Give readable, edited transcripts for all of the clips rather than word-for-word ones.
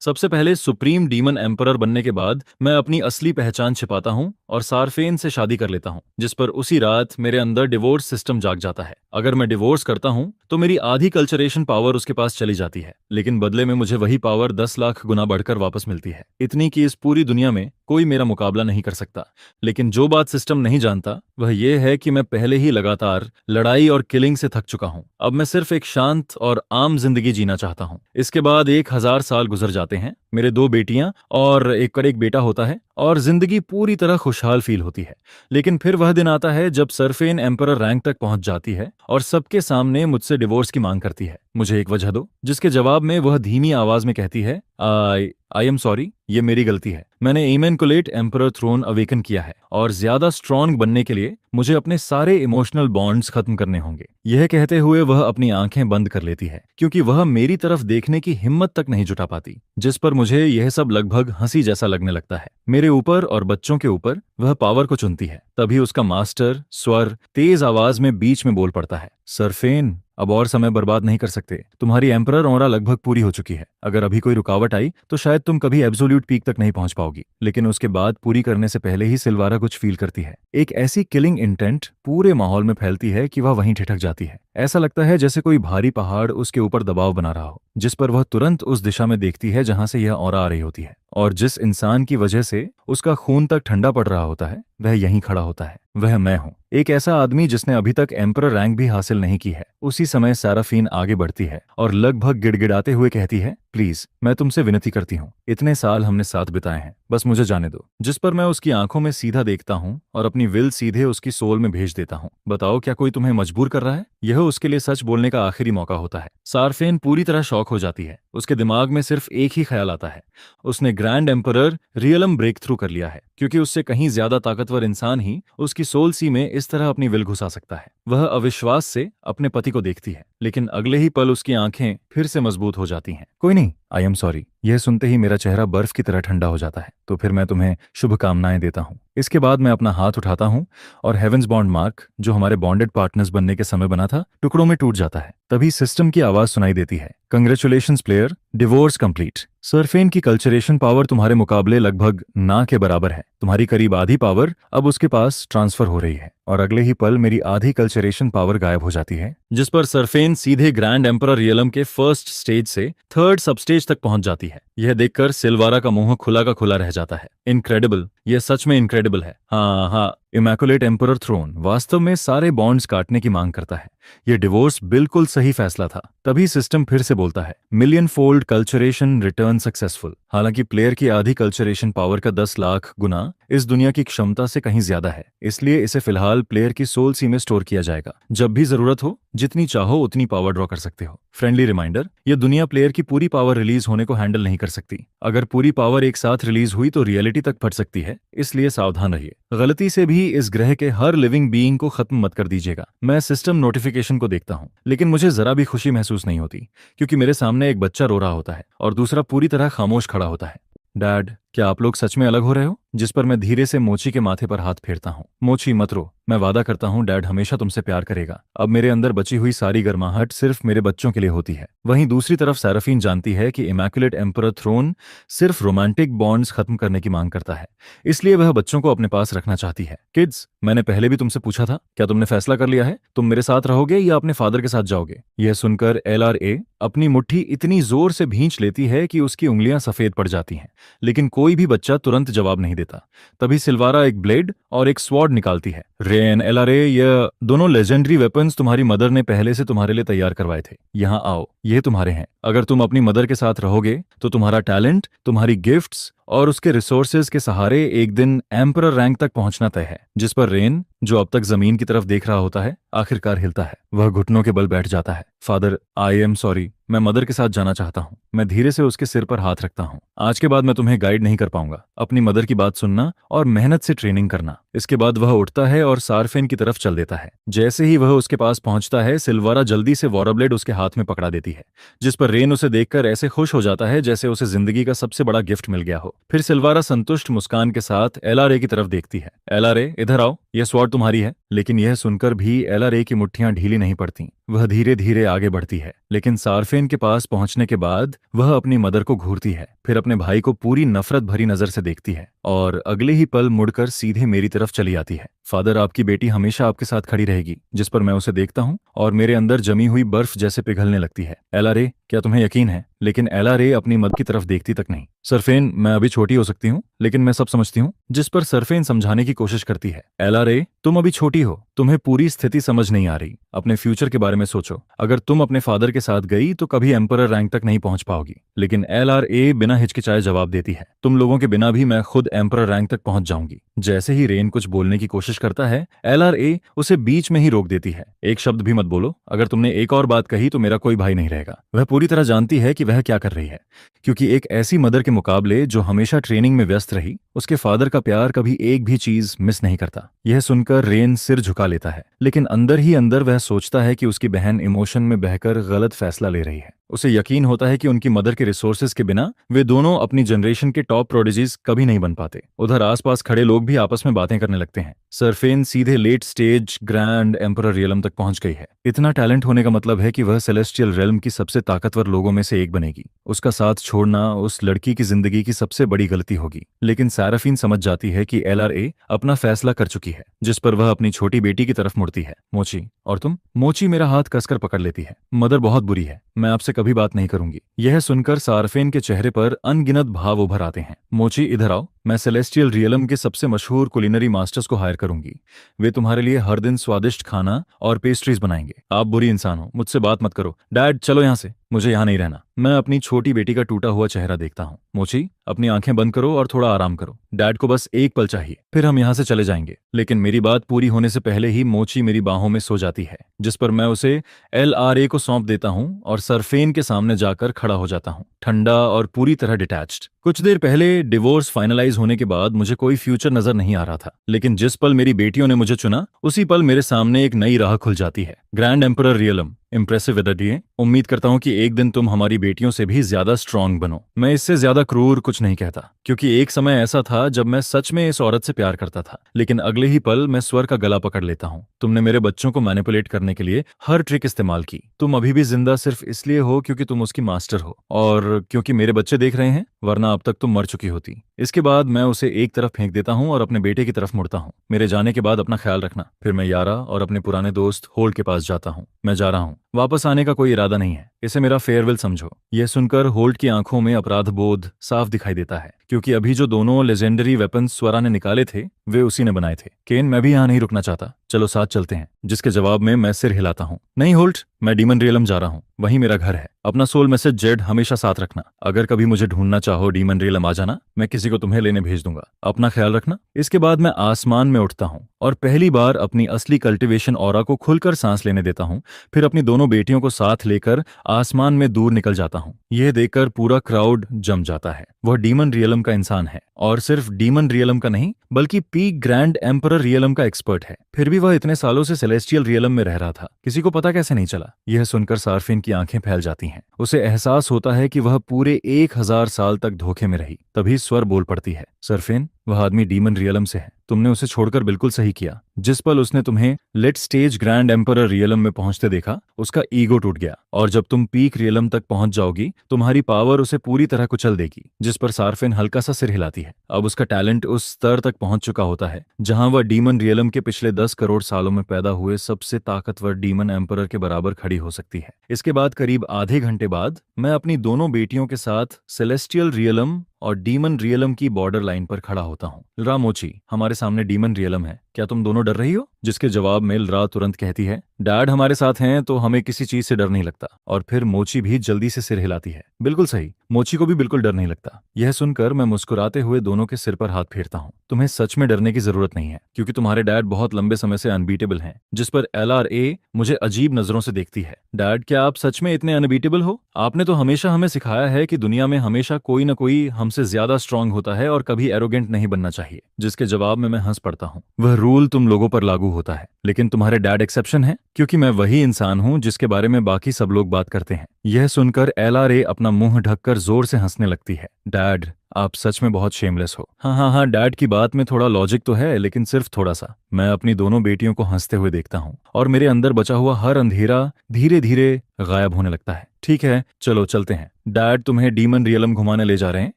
सबसे पहले supreme demon emperor बनने के बाद मैं अपनी असली पहचान छिपाता हूँ और सारफेन से शादी कर लेता हूँ, जिस पर उसी रात मेरे अंदर डिवोर्स सिस्टम जाग जाता है। अगर मैं डिवोर्स करता हूँ तो मेरी आधी कल्चरेशन पावर उसके पास चली जाती है, लेकिन बदले में मुझे वही पावर 10 लाख गुना बढ़कर वापस मिलती है। इतनी कि इस पूरी दुनिया में कोई मेरा मुकाबला नहीं कर सकता। लेकिन जो बात सिस्टम नहीं जानता वह यह है कि मैं पहले ही लगातार लड़ाई और किलिंग से थक चुका हूँ। अब मैं सिर्फ एक शांत और आम जिंदगी जीना चाहता हूँ। इसके बाद 1000 साल गुजर जाते हैं, मेरे 2 बेटियां और एक बेटा होता है और जिंदगी पूरी तरह खुशहाल फील होती है। लेकिन फिर वह दिन आता है जब सरफेन एम्परर रैंक तक पहुंच जाती है और सबके सामने मुझसे डिवोर्स की मांग करती है। मुझे एक वजह दो। जिसके जवाब में वह धीमी आवाज में कहती है, आई एम सॉरी, ये मेरी गलती है। मैंने इमैन्युलेट एम्परर थ्रोन अवेकन किया है और ज्यादा स्ट्रांग बनने के लिए मुझे अपने सारे इमोशनल बॉन्ड्स खत्म करने होंगे। यह कहते हुए वह अपनी आंखें बंद कर लेती है, क्योंकि वह मेरी तरफ देखने की हिम्मत तक नहीं जुटा पाती, जिस पर मुझे यह सब लगभग हंसी जैसा लगने लगता है। मेरे ऊपर और बच्चों के ऊपर वह पावर को चुनती है। तभी उसका मास्टर स्वर तेज आवाज में बीच में बोल पड़ता है, सरफेन, अब और समय बर्बाद नहीं कर सकते। तुम्हारी एम्परर ऑरा लगभग पूरी हो चुकी है। अगर अभी कोई रुकावट आई तो शायद तुम कभी एब्सोल्यूट पीक तक नहीं पहुंच पाओगी। लेकिन उसके बाद पूरी करने से पहले ही सिल्वारा कुछ फील करती है। एक ऐसी किलिंग इंटेंट पूरे माहौल में फैलती है कि वह वहीं ठिठक जाती है। ऐसा लगता है जैसे कोई भारी पहाड़ उसके ऊपर दबाव बना रहा हो, जिस पर वह तुरंत उस दिशा में देखती है जहां से यह ऑरा आ रही होती है। और जिस इंसान की वजह से उसका खून तक ठंडा पड़ रहा होता है वह यहीं खड़ा होता है। वह मैं हूं, एक ऐसा आदमी जिसने अभी तक एम्परर रैंक भी हासिल नहीं की है। उसी समय साराफीन आगे बढ़ती है और लगभग गिड़गिड़ाते हुए कहती है, प्लीज, मैं तुमसे विनती करती हूँ, इतने साल हमने साथ बिताए हैं, बस मुझे जाने दो। जिस पर मैं उसकी आंखों में सीधा देखता हूँ और अपनी विल सीधे उसकी सोल में भेज देता हूँ। बताओ, क्या कोई तुम्हें मजबूर कर रहा है? यह उसके लिए सच बोलने का आखिरी मौका होता है। सारफेन पूरी तरह शॉक हो जाती है। उसके दिमाग में सिर्फ एक ही ख्याल आता है, उसने grand emperor realm breakthrough कर लिया है, क्योंकि उससे कहीं ज्यादा ताकतवर इंसान ही उसकी सोल सी में इस तरह अपनी विल घुसा सकता है। वह अविश्वास से अपने पति को देखती है, लेकिन अगले ही पल उसकी आंखें फिर से मजबूत हो जाती हैं। कोई नहीं, आई एम सॉरी। यह सुनते ही मेरा चेहरा बर्फ की तरह ठंडा हो जाता है। तो फिर मैं तुम्हें शुभकामनाएं देता हूँ। इसके बाद मैं अपना हाथ उठाता हूँ और हेवेंस बॉन्ड मार्क, जो हमारे बॉन्डेड पार्टनर्स बनने के समय बना था, टुकड़ों में टूट जाता है। तभी सिस्टम की आवाज सुनाई देती है, congratulations player, divorce complete. Sherfane की कल्चरेशन पावर तुम्हारे मुकाबले लगभग ना के बराबर है। तुम्हारी करीब आधी पावर अब उसके पास ट्रांसफर हो रही है और अगले ही पल मेरी आधी कल्चरेशन पावर गायब हो जाती है, जिस पर सरफेन सीधे ग्रैंड एम्परर रियलम के फर्स्ट स्टेज से थर्ड सबस्टेज तक पहुंच जाती है। यह देखकर सिल्वारा का मुंह खुला का खुला रह जाता है। इनक्रेडिबल, यह सच में इनक्रेडिबल है। हाँ, इमैकुलेट एम्परर थ्रोन वास्तव में सारे बॉन्ड्स काटने की मांग करता है। यह डिवोर्स बिल्कुल सही फैसला था। तभी सिस्टम फिर से बोलता है, million fold culturation return successful. हालांकि प्लेयर की आधी कल्चरेशन पावर का 10 लाख गुना इस दुनिया की क्षमता से कहीं ज्यादा है, इसलिए इसे फिलहाल प्लेयर की सोल सी में स्टोर किया जाएगा। जब भी जरूरत हो, जितनी चाहो उतनी पावर ड्रॉ कर सकते हो। फ्रेंडली रिमाइंडर, यह दुनिया प्लेयर की पूरी पावर रिलीज होने को हैंडल नहीं कर सकती। अगर पूरी पावर एक साथ रिलीज हुई तो रियलिटी तक फट सकती है, इसलिए सावधान रहिए। गलती से भी इस ग्रह के हर लिविंग बीइंग को खत्म मत कर दीजिएगा। मैं सिस्टम नोटिफिकेशन को देखता हूँ, लेकिन मुझे जरा भी खुशी महसूस नहीं होती, क्योंकि मेरे सामने एक बच्चा रो रहा होता है और दूसरा पूरी तरह खामोश खड़ा होता है। डैड, क्या आप लोग सच में अलग हो रहे हो? जिस पर मैं धीरे से मोची के माथे पर हाथ फेरता हूँ। मोची, मत रो, मैं वादा करता हूँ डैड हमेशा तुमसे प्यार करेगा। अब मेरे अंदर बची हुई सारी गर्माहट सिर्फ मेरे बच्चों के लिए होती है। वहीं दूसरी तरफ सैराफीन जानती है कि इमैकुलेट एम्परर थ्रोन सिर्फ रोमांटिक बॉन्ड्स खत्म करने की मांग करता है, इसलिए वह बच्चों को अपने पास रखना चाहती है। किड्स, मैंने पहले भी तुमसे पूछा था, क्या तुमने फैसला कर लिया है? तुम मेरे साथ रहोगे या अपने फादर के साथ जाओगे? यह सुनकर LRA अपनी मुट्ठी इतनी जोर से भींच लेती है कि उसकी उंगलियां सफेद पड़ जाती हैं, लेकिन कोई भी बच्चा तुरंत जवाब नहीं देता। तभी सिल्वारा एक ब्लेड और एक स्वॉर्ड निकालती है। रेन, LRA, यह दोनों लेजेंडरी वेपन्स तुम्हारी मदर ने पहले से तुम्हारे लिए तैयार करवाए थे। यहाँ आओ, ये तुम्हारे हैं। अगर तुम अपनी मदर के साथ रहोगे तो तुम्हारा टैलेंट, तुम्हारी गिफ्ट्स और उसके रिसोर्सेज के सहारे एक दिन एम्परर रैंक तक पहुंचना तय है। जिस पर रेन, जो अब तक जमीन की तरफ देख रहा होता है, आखिरकार हिलता है। वह घुटनों के बल बैठ जाता है। फादर, आई एम सॉरी, मैं मदर के साथ जाना चाहता हूँ। मैं धीरे से उसके सिर पर हाथ रखता हूँ। आज के बाद मैं तुम्हें गाइड नहीं कर पाऊंगा। अपनी मदर की बात सुनना और मेहनत से ट्रेनिंग करना। इसके बाद वह उठता है और सार्फेन की तरफ चल देता है। जैसे ही वह उसके पास पहुंचता है, सिल्वारा जल्दी से वॉरब्लेड उसके हाथ में पकड़ा देती है, जिस पर रेन उसे देखकर ऐसे खुश हो जाता है जैसे उसे जिंदगी का सबसे बड़ा गिफ्ट मिल गया हो। फिर सिल्वारा संतुष्ट मुस्कान के साथ एलआरए की तरफ देखती है। एलआरए, इधर आओ, यह स्वॉर्ड तुम्हारी है। लेकिन यह सुनकर भी एलआरए की मुट्ठियां ढीली नहीं पड़ती। वह धीरे धीरे आगे बढ़ती है, लेकिन सार्फेन के पास पहुंचने के बाद वह अपनी मदर को घूरती है, फिर अपने भाई को पूरी नफरत भरी नजर से देखती है और अगले ही पल मुड़कर सीधे मेरी तरफ चली आती है। फादर, आपकी बेटी हमेशा आपके साथ खड़ी रहेगी। जिस पर मैं उसे देखता हूँ और मेरे अंदर जमी हुई बर्फ जैसे पिघलने लगती है। एलआरए, क्या तुम्हें यकीन है? लेकिन एलआरए अपनी मदर की तरफ देखती तक नहीं। सरफेन, मैं अभी छोटी हो सकती हूँ, लेकिन मैं सब समझती हूँ। जिस पर सरफेन समझाने की कोशिश करती है। एलआरए, तुम अभी छोटी हो, तुम्हें पूरी स्थिति समझ नहीं आ रही। अपने फ्यूचर के बारे में सोचो। अगर तुम अपने फादर के साथ गई तो कभी एम्परर रैंक तक नहीं पहुंच पाओगी। लेकिन एलआरए बिना हिचकिचाए जवाब देती है, तुम लोगों के बिना भी मैं खुद एम्परर रैंक तक पहुंच जाऊंगी। जैसे ही रेन कुछ बोलने की कोशिश करता है, एलआरए उसे बीच में ही रोक देती है। एक शब्द भी मत बोलो। अगर तुमने एक और बात कही तो मेरा कोई भाई नहीं रहेगा। वह पूरी तरह जानती है कि वह क्या कर रही है, क्योंकि एक ऐसी मदर के मुकाबले जो हमेशा ट्रेनिंग में व्यस्त रही, उसके फादर का प्यार कभी एक भी चीज मिस नहीं करता। यह सुनकर रेन सिर झुका लेता है, लेकिन अंदर ही अंदर वह सोचता है कि उसकी बहन इमोशन में बहकर गलत फैसला ले रही है। उसे यकीन होता है कि उनकी मदर के रिसोर्सेज के बिना वे दोनों अपनी जनरेशन के टॉप प्रोडिजीज कभी नहीं बन पाते। उधर आसपास खड़े लोग भी आपस में बातें करने लगते हैं। सरफेन सीधे late stage grand emperor realm तक पहुंच गई है। इतना टैलेंट होने का मतलब है कि वह सेलेस्टियल रेल्म की सबसे ताकतवर लोगों में से एक बनेगी। उसका साथ छोड़ना उस लड़की की जिंदगी की सबसे बड़ी गलती होगी। लेकिन सैराफीन समझ जाती है कि एलआरए अपना फैसला कर चुकी है, जिस पर वह अपनी छोटी बेटी की तरफ मुड़ती है। मोची, और तुम? मोची मेरा हाथ कसकर पकड़ लेती है। मदर बहुत बुरी है, मैं आपसे कभी बात नहीं करूंगी। यह सुनकर सार्फेन के चेहरे पर अनगिनत भाव उभर आते हैं। मोची, इधर आओ, मैं सेलेस्टियल रियलम के सबसे मशहूर कुलिनरी मास्टर्स को हायर करूंगी। वे तुम्हारे लिए हर दिन स्वादिष्ट खाना और पेस्ट्रीज बनाएंगे। आप बुरी इंसान हो, मुझसे बात मत करो। डैड, चलो यहाँ से, मुझे यहाँ नहीं रहना। मैं अपनी छोटी बेटी का टूटा हुआ चेहरा देखता हूँ। मोची, अपनी आंखें बंद करो और थोड़ा आराम करो। डैड को बस एक पल चाहिए, फिर हम यहाँ से चले जाएंगे। लेकिन मेरी बात पूरी होने से पहले ही मोची मेरी बाहों में सो जाती है, जिस पर मैं उसे एलआरए को सौंप देता हूँ और सरफेन के सामने जाकर खड़ा हो जाता हूँ, ठंडा और पूरी तरह डिटैच्ड। कुछ देर पहले डिवोर्स फाइनलाइज होने के बाद मुझे कोई फ्यूचर नजर नहीं आ रहा था, लेकिन जिस पल मेरी बेटियों ने मुझे चुना, उसी पल मेरे सामने एक नई राह खुल जाती है। ग्रैंड एम्परर रियलम, इम्प्रेसिव विदडिए। उम्मीद करता हूँ कि एक दिन तुम हमारी बेटियों से भी ज्यादा स्ट्रांग बनो। मैं इससे ज्यादा क्रूर कुछ नहीं कहता, क्योंकि एक समय ऐसा था जब मैं सच में इस औरत से प्यार करता था, लेकिन अगले ही पल मैं स्वर का गला पकड़ लेता हूँ। तुमने मेरे बच्चों को मैनिपुलेट करने के लिए हर ट्रिक इस्तेमाल की। तुम अभी भी जिंदा सिर्फ इसलिए हो क्योंकि तुम उसकी मास्टर हो, और क्योंकि मेरे बच्चे देख रहे हैं, वरना अब तक तुम मर चुकी होती। इसके बाद मैं उसे एक तरफ फेंक देता हूँ और अपने बेटे की तरफ मुड़ता हूँ। मेरे जाने के बाद अपना ख्याल रखना। फिर मैं यारा और अपने पुराने दोस्त होल्ड के पास जाता हूँ। मैं जा रहा हूँ, वापस आने का कोई इरादा नहीं है। इसे मेरा फेयरवेल समझो। यह सुनकर होल्ट की आंखों में अपराध बोध साफ दिखाई देता है, क्योंकि अभी जो दोनों लेजेंडरी वेपन्स स्वरा ने निकाले थे, वे उसी ने बनाए थे। केन, मैं भी यहाँ नहीं रुकना चाहता, चलो साथ चलते हैं। जिसके जवाब में मैं सिर हिलाता हूँ। नहीं होल्ट, मैं डीमन रियलम जा रहा हूँ, वहीं मेरा घर है। अपना सोल मैसेज जेड हमेशा साथ रखना। अगर कभी मुझे ढूंढना चाहो डीमन रियलम आ जाना, मैं किसी को तुम्हें लेने भेज दूंगा। अपना ख्याल रखना। इसके बाद मैं आसमान में उठता हूँ और पहली बार अपनी असली कल्टिवेशन ऑरा को खुलकर सांस लेने देता हूँ। फिर अपनी दोनों बेटियों को साथ लेकर आसमान में दूर निकल जाता हूँ। यह देखकर पूरा क्राउड जम जाता है। वह डीमन रियलम का इंसान है, और सिर्फ डीमन रियलम का नहीं, बल्कि पीक ग्रैंड एम्परर रियलम का एक्सपर्ट है। फिर भी वह इतने सालों से सेलेस्टियल रियलम में रह रहा था, किसी को पता कैसे नहीं चला? यह सुनकर सार्फिन की आंखें फैल जाती हैं। उसे एहसास होता है कि वह पूरे 1000 साल तक धोखे में रही। तभी स्वर बोल पड़ती है। सरफेन, वह आदमी डीमन रियलम से है। तुमने उसे छोड़कर बिल्कुल सही किया। जिस पल उसने तुम्हें late stage grand emperor realm में पहुंचते देखा, उसका ईगो टूट गया, और जब तुम पीक रियलम तक पहुंच जाओगी, तुम्हारी पावर उसे पूरी तरह कुचल देगी। जिस पर सार्फिन हल्का सा सिर हिलाती है। अब उसका टैलेंट उस स्तर तक पहुंच चुका होता है जहां वह डीमन रियलम के पिछले 10 करोड़ सालों में पैदा हुए सबसे ताकतवर डीमन एम्परर के बराबर खड़ी हो सकती है। इसके बाद करीब आधे घंटे बाद मैं अपनी दोनों बेटियों के साथ सेलेस्टियल रियलम और डीमन रियलम की बॉर्डर लाइन पर खड़ा होता हूँ। रामोची, हमारे सामने डीमन रियलम है, क्या तुम दोनों डर रही हो? जिसके जवाब में लरा तुरंत कहती है, डैड हमारे साथ हैं तो हमें किसी चीज से डर नहीं लगता। और फिर मोची भी जल्दी से सिर हिलाती है। बिल्कुल सही, मोची को भी बिल्कुल डर नहीं लगता। यह सुनकर मैं मुस्कुराते हुए दोनों के सिर पर हाथ फेरता हूँ। तुम्हें सच में डरने की जरूरत नहीं है, क्योंकि तुम्हारे डैड बहुत लंबे समय से अनबीटेबल हैं। जिस पर LRA मुझे अजीब नजरों से देखती है। डैड, क्या आप सच में इतने अनबीटेबल हो? आपने तो हमेशा हमें सिखाया है कि दुनिया में हमेशा कोई न कोई हमसे ज्यादा स्ट्रांग होता है और कभी एरोगेंट नहीं बनना चाहिए। जिसके जवाब में मैं हंस पड़ता हूँ। वह रूल तुम लोगों पर लागू होता है, लेकिन तुम्हारे डैड एक्सेप्शन है, क्योंकि मैं वही इंसान हूँ जिसके बारे में बाकी सब लोग बात करते हैं। यह सुनकर LRA अपना मुंह ढककर जोर से हंसने लगती है। डैड, आप सच में बहुत शेमलेस हो। हाँ हाँ हाँ, डैड की बात में थोड़ा लॉजिक तो है, लेकिन सिर्फ थोड़ा सा। मैं अपनी दोनों बेटियों को हंसते हुए देखता हूँ और मेरे अंदर बचा हुआ हर अंधेरा धीरे धीरे गायब होने लगता है। ठीक है, चलो चलते हैं। डैड तुम्हें डीमन रियलम घुमाने ले जा रहे हैं,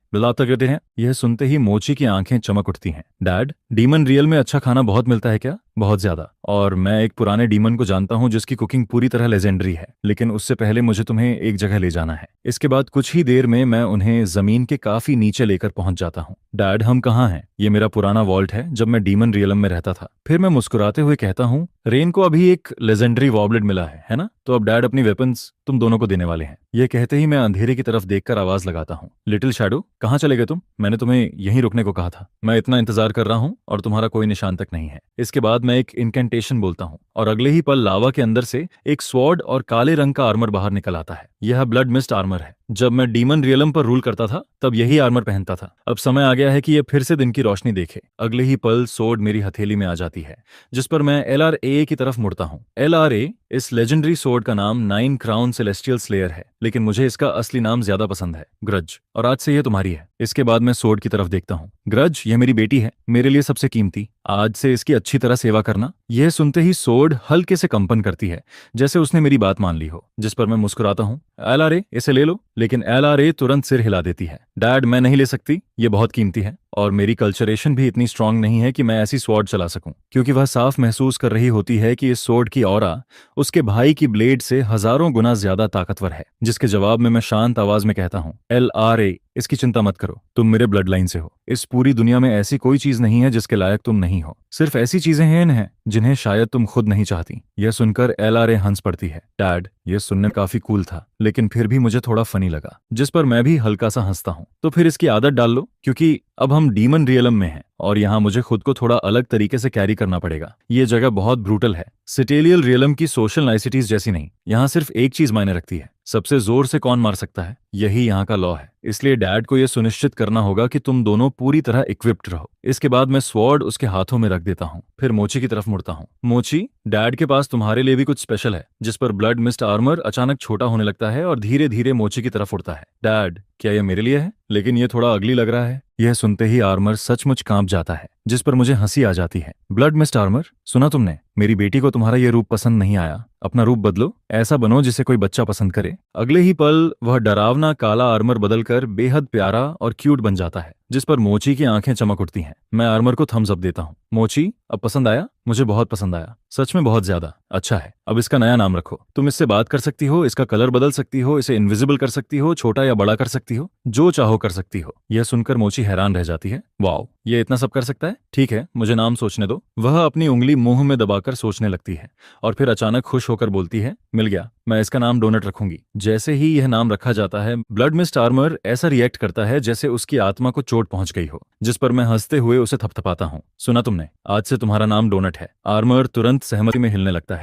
बुलाता कहते हैं। यह सुनते ही मोची की आंखें चमक उठती हैं। डैड, डीमन रियल में अच्छा खाना बहुत मिलता है क्या? बहुत ज्यादा। और मैं एक पुराने डीमन को जानता हूँ जिसकी कुकिंग पूरी तरह लेजेंडरी है, लेकिन उससे पहले मुझे तुम्हें एक जगह ले जाना है। इसके बाद कुछ ही देर में मैं उन्हें जमीन के काफी नीचे लेकर पहुंच जाता हूँ। डैड, हम कहाँ हैं? ये मेरा पुराना वॉल्ट है, जब मैं डीमन रियलम में रहता था। फिर मैं मुस्कुराते हुए कहता हूँ, रेन को अभी एक लेजेंडरी वॉबलेट मिला है ना? तो अब डैड अपनी वेपन्स तुम दोनों को देने वाले हैं। यह कहते ही मैं अंधेरे की तरफ देखकर आवाज लगाता हूँ, लिटिल शैडो, कहाँ चले गए तुम? मैंने तुम्हें यहीं रुकने को कहा था। मैं इतना इंतजार कर रहा हूँ और तुम्हारा कोई निशान तक नहीं है। इसके बाद मैं एक इनकेंटेशन बोलता हूँ और अगले ही पल लावा के अंदर से एक स्वॉर्ड और काले रंग का आर्मर बाहर निकल आता है। यह ब्लड मिस्ट आर्मर है। जब मैं डीमन रियलम पर रूल करता था तब यही आर्मर पहनता था। अब समय आ गया है कि यह फिर से दिन की रोशनी देखे। अगले ही पल सोर्ड मेरी हथेली में आ जाती है, जिस पर मैं LRA की तरफ मुड़ता हूँ। LRA, इस लेजेंडरी सोर्ड का नाम 9 क्राउन सेलेस्टियल स्लेयर है, लेकिन मुझे इसका असली नाम ज्यादा पसंद है, ग्रज। और आज से यह तुम्हारी है। इसके बाद मैं सोर्ड की तरफ देखता हूँ। ग्रज, यह मेरी बेटी है, मेरे लिए सबसे कीमती। आज से इसकी अच्छी तरह सेवा करना। यह सुनते ही सोर्ड हल्के से कंपन करती है, जैसे उसने मेरी बात मान ली हो। जिस पर मैं मुस्कुराता हूँ। LRA, इसे ले लो। लेकिन LRA तुरंत सिर हिला देती है। डैड, मैं नहीं ले सकती, ये बहुत कीमती है और मेरी कल्चरेशन भी इतनी स्ट्रांग नहीं है कि मैं ऐसी स्वॉर्ड चला सकूं। क्योंकि वह साफ महसूस कर रही होती है कि इस स्वॉर्ड की ऑरा उसके भाई की ब्लेड से हजारों गुना ज्यादा ताकतवर है। जिसके जवाब में मैं शांत आवाज में कहता हूँ, LRA, इसकी चिंता मत करो, तुम मेरे ब्लड लाइन से हो। इस पूरी दुनिया में ऐसी कोई चीज नहीं है जिसके लायक तुम नहीं हो। सिर्फ ऐसी चीजें हैं जिन्हें शायद तुम खुद नहीं चाहती। यह सुनकर LRA हंस पड़ती है। डैड, यह सुनने में काफी कूल था, लेकिन फिर भी मुझे थोड़ा फनी लगा। जिस पर मैं भी हल्का सा हंसता हूँ। तो फिर इसकी आदत डाल लो, क्योंकि अब हम डीमन रियलम में हैं और यहाँ मुझे खुद को थोड़ा अलग तरीके से कैरी करना पड़ेगा। ये जगह बहुत ब्रूटल है। सिटेलियल रियलम की सोशल नाइसिटीज जैसी नहीं। यहाँ सिर्फ एक चीज मायने रखती है, सबसे जोर से कौन मार सकता है। यही यहाँ का लॉ है। इसलिए डैड को यह सुनिश्चित करना होगा कि तुम दोनों पूरी तरह इक्विप्ड रहो। इसके बाद मैं स्वॉर्ड उसके हाथों में रख देता हूँ। फिर मोची की तरफ मुड़ता हूँ। मोची, डैड के पास तुम्हारे लिए भी कुछ स्पेशल है। जिस पर ब्लड मिस्ट आर्मर अचानक छोटा होने लगता है और धीरे धीरे मोची की तरफ उड़ता है। डैड, क्या यह मेरे लिए है? लेकिन यह थोड़ा अगली लग रहा है। यह सुनते ही आर्मर सचमुच कांप जाता है, जिस पर मुझे हंसी आ जाती है। ब्लड मिस्ट आर्मर, सुना तुमने? मेरी बेटी को तुम्हारा यह रूप पसंद नहीं आया। अपना रूप बदलो, ऐसा बनो जिसे कोई बच्चा पसंद करे। अगले ही पल वह डरावना काला आर्मर बदलकर बेहद प्यारा और क्यूट बन जाता है, जिस पर मोची की आंखें चमक उठती हैं। मैं आर्मर को थम्स अप देता हूँ। मोची, अब पसंद आया? मुझे बहुत पसंद आया, सच में बहुत ज्यादा। अच्छा है, अब इसका नया नाम रखो। तुम इससे बात कर सकती हो, इसका कलर बदल सकती हो, इसे इनविजिबल कर सकती हो, छोटा या बड़ा कर सकती हो, जो चाहो कर सकती हो। यह सुनकर मोची हैरान रह जाती है। वाओ, ये इतना सब कर सकता है? ठीक है, मुझे नाम सोचने दो। वह अपनी उंगली मुंह में दबाकर सोचने लगती है और फिर अचानक खुश होकर बोलती है, मिल गया, मैं इसका नाम डोनट रखूंगी। जैसे ही यह नाम रखा जाता है, ब्लड मिस्ट आर्मर ऐसा रिएक्ट करता है जैसे उसकी आत्मा को चोट पहुंच गई हो। जिस पर मैं हंसते हुए उसे थपथपाता हूँ। सुना तुमने, आज से तुम्हारा नाम डोनट है। आर्मर तुरंत सहमति में हिलने लगता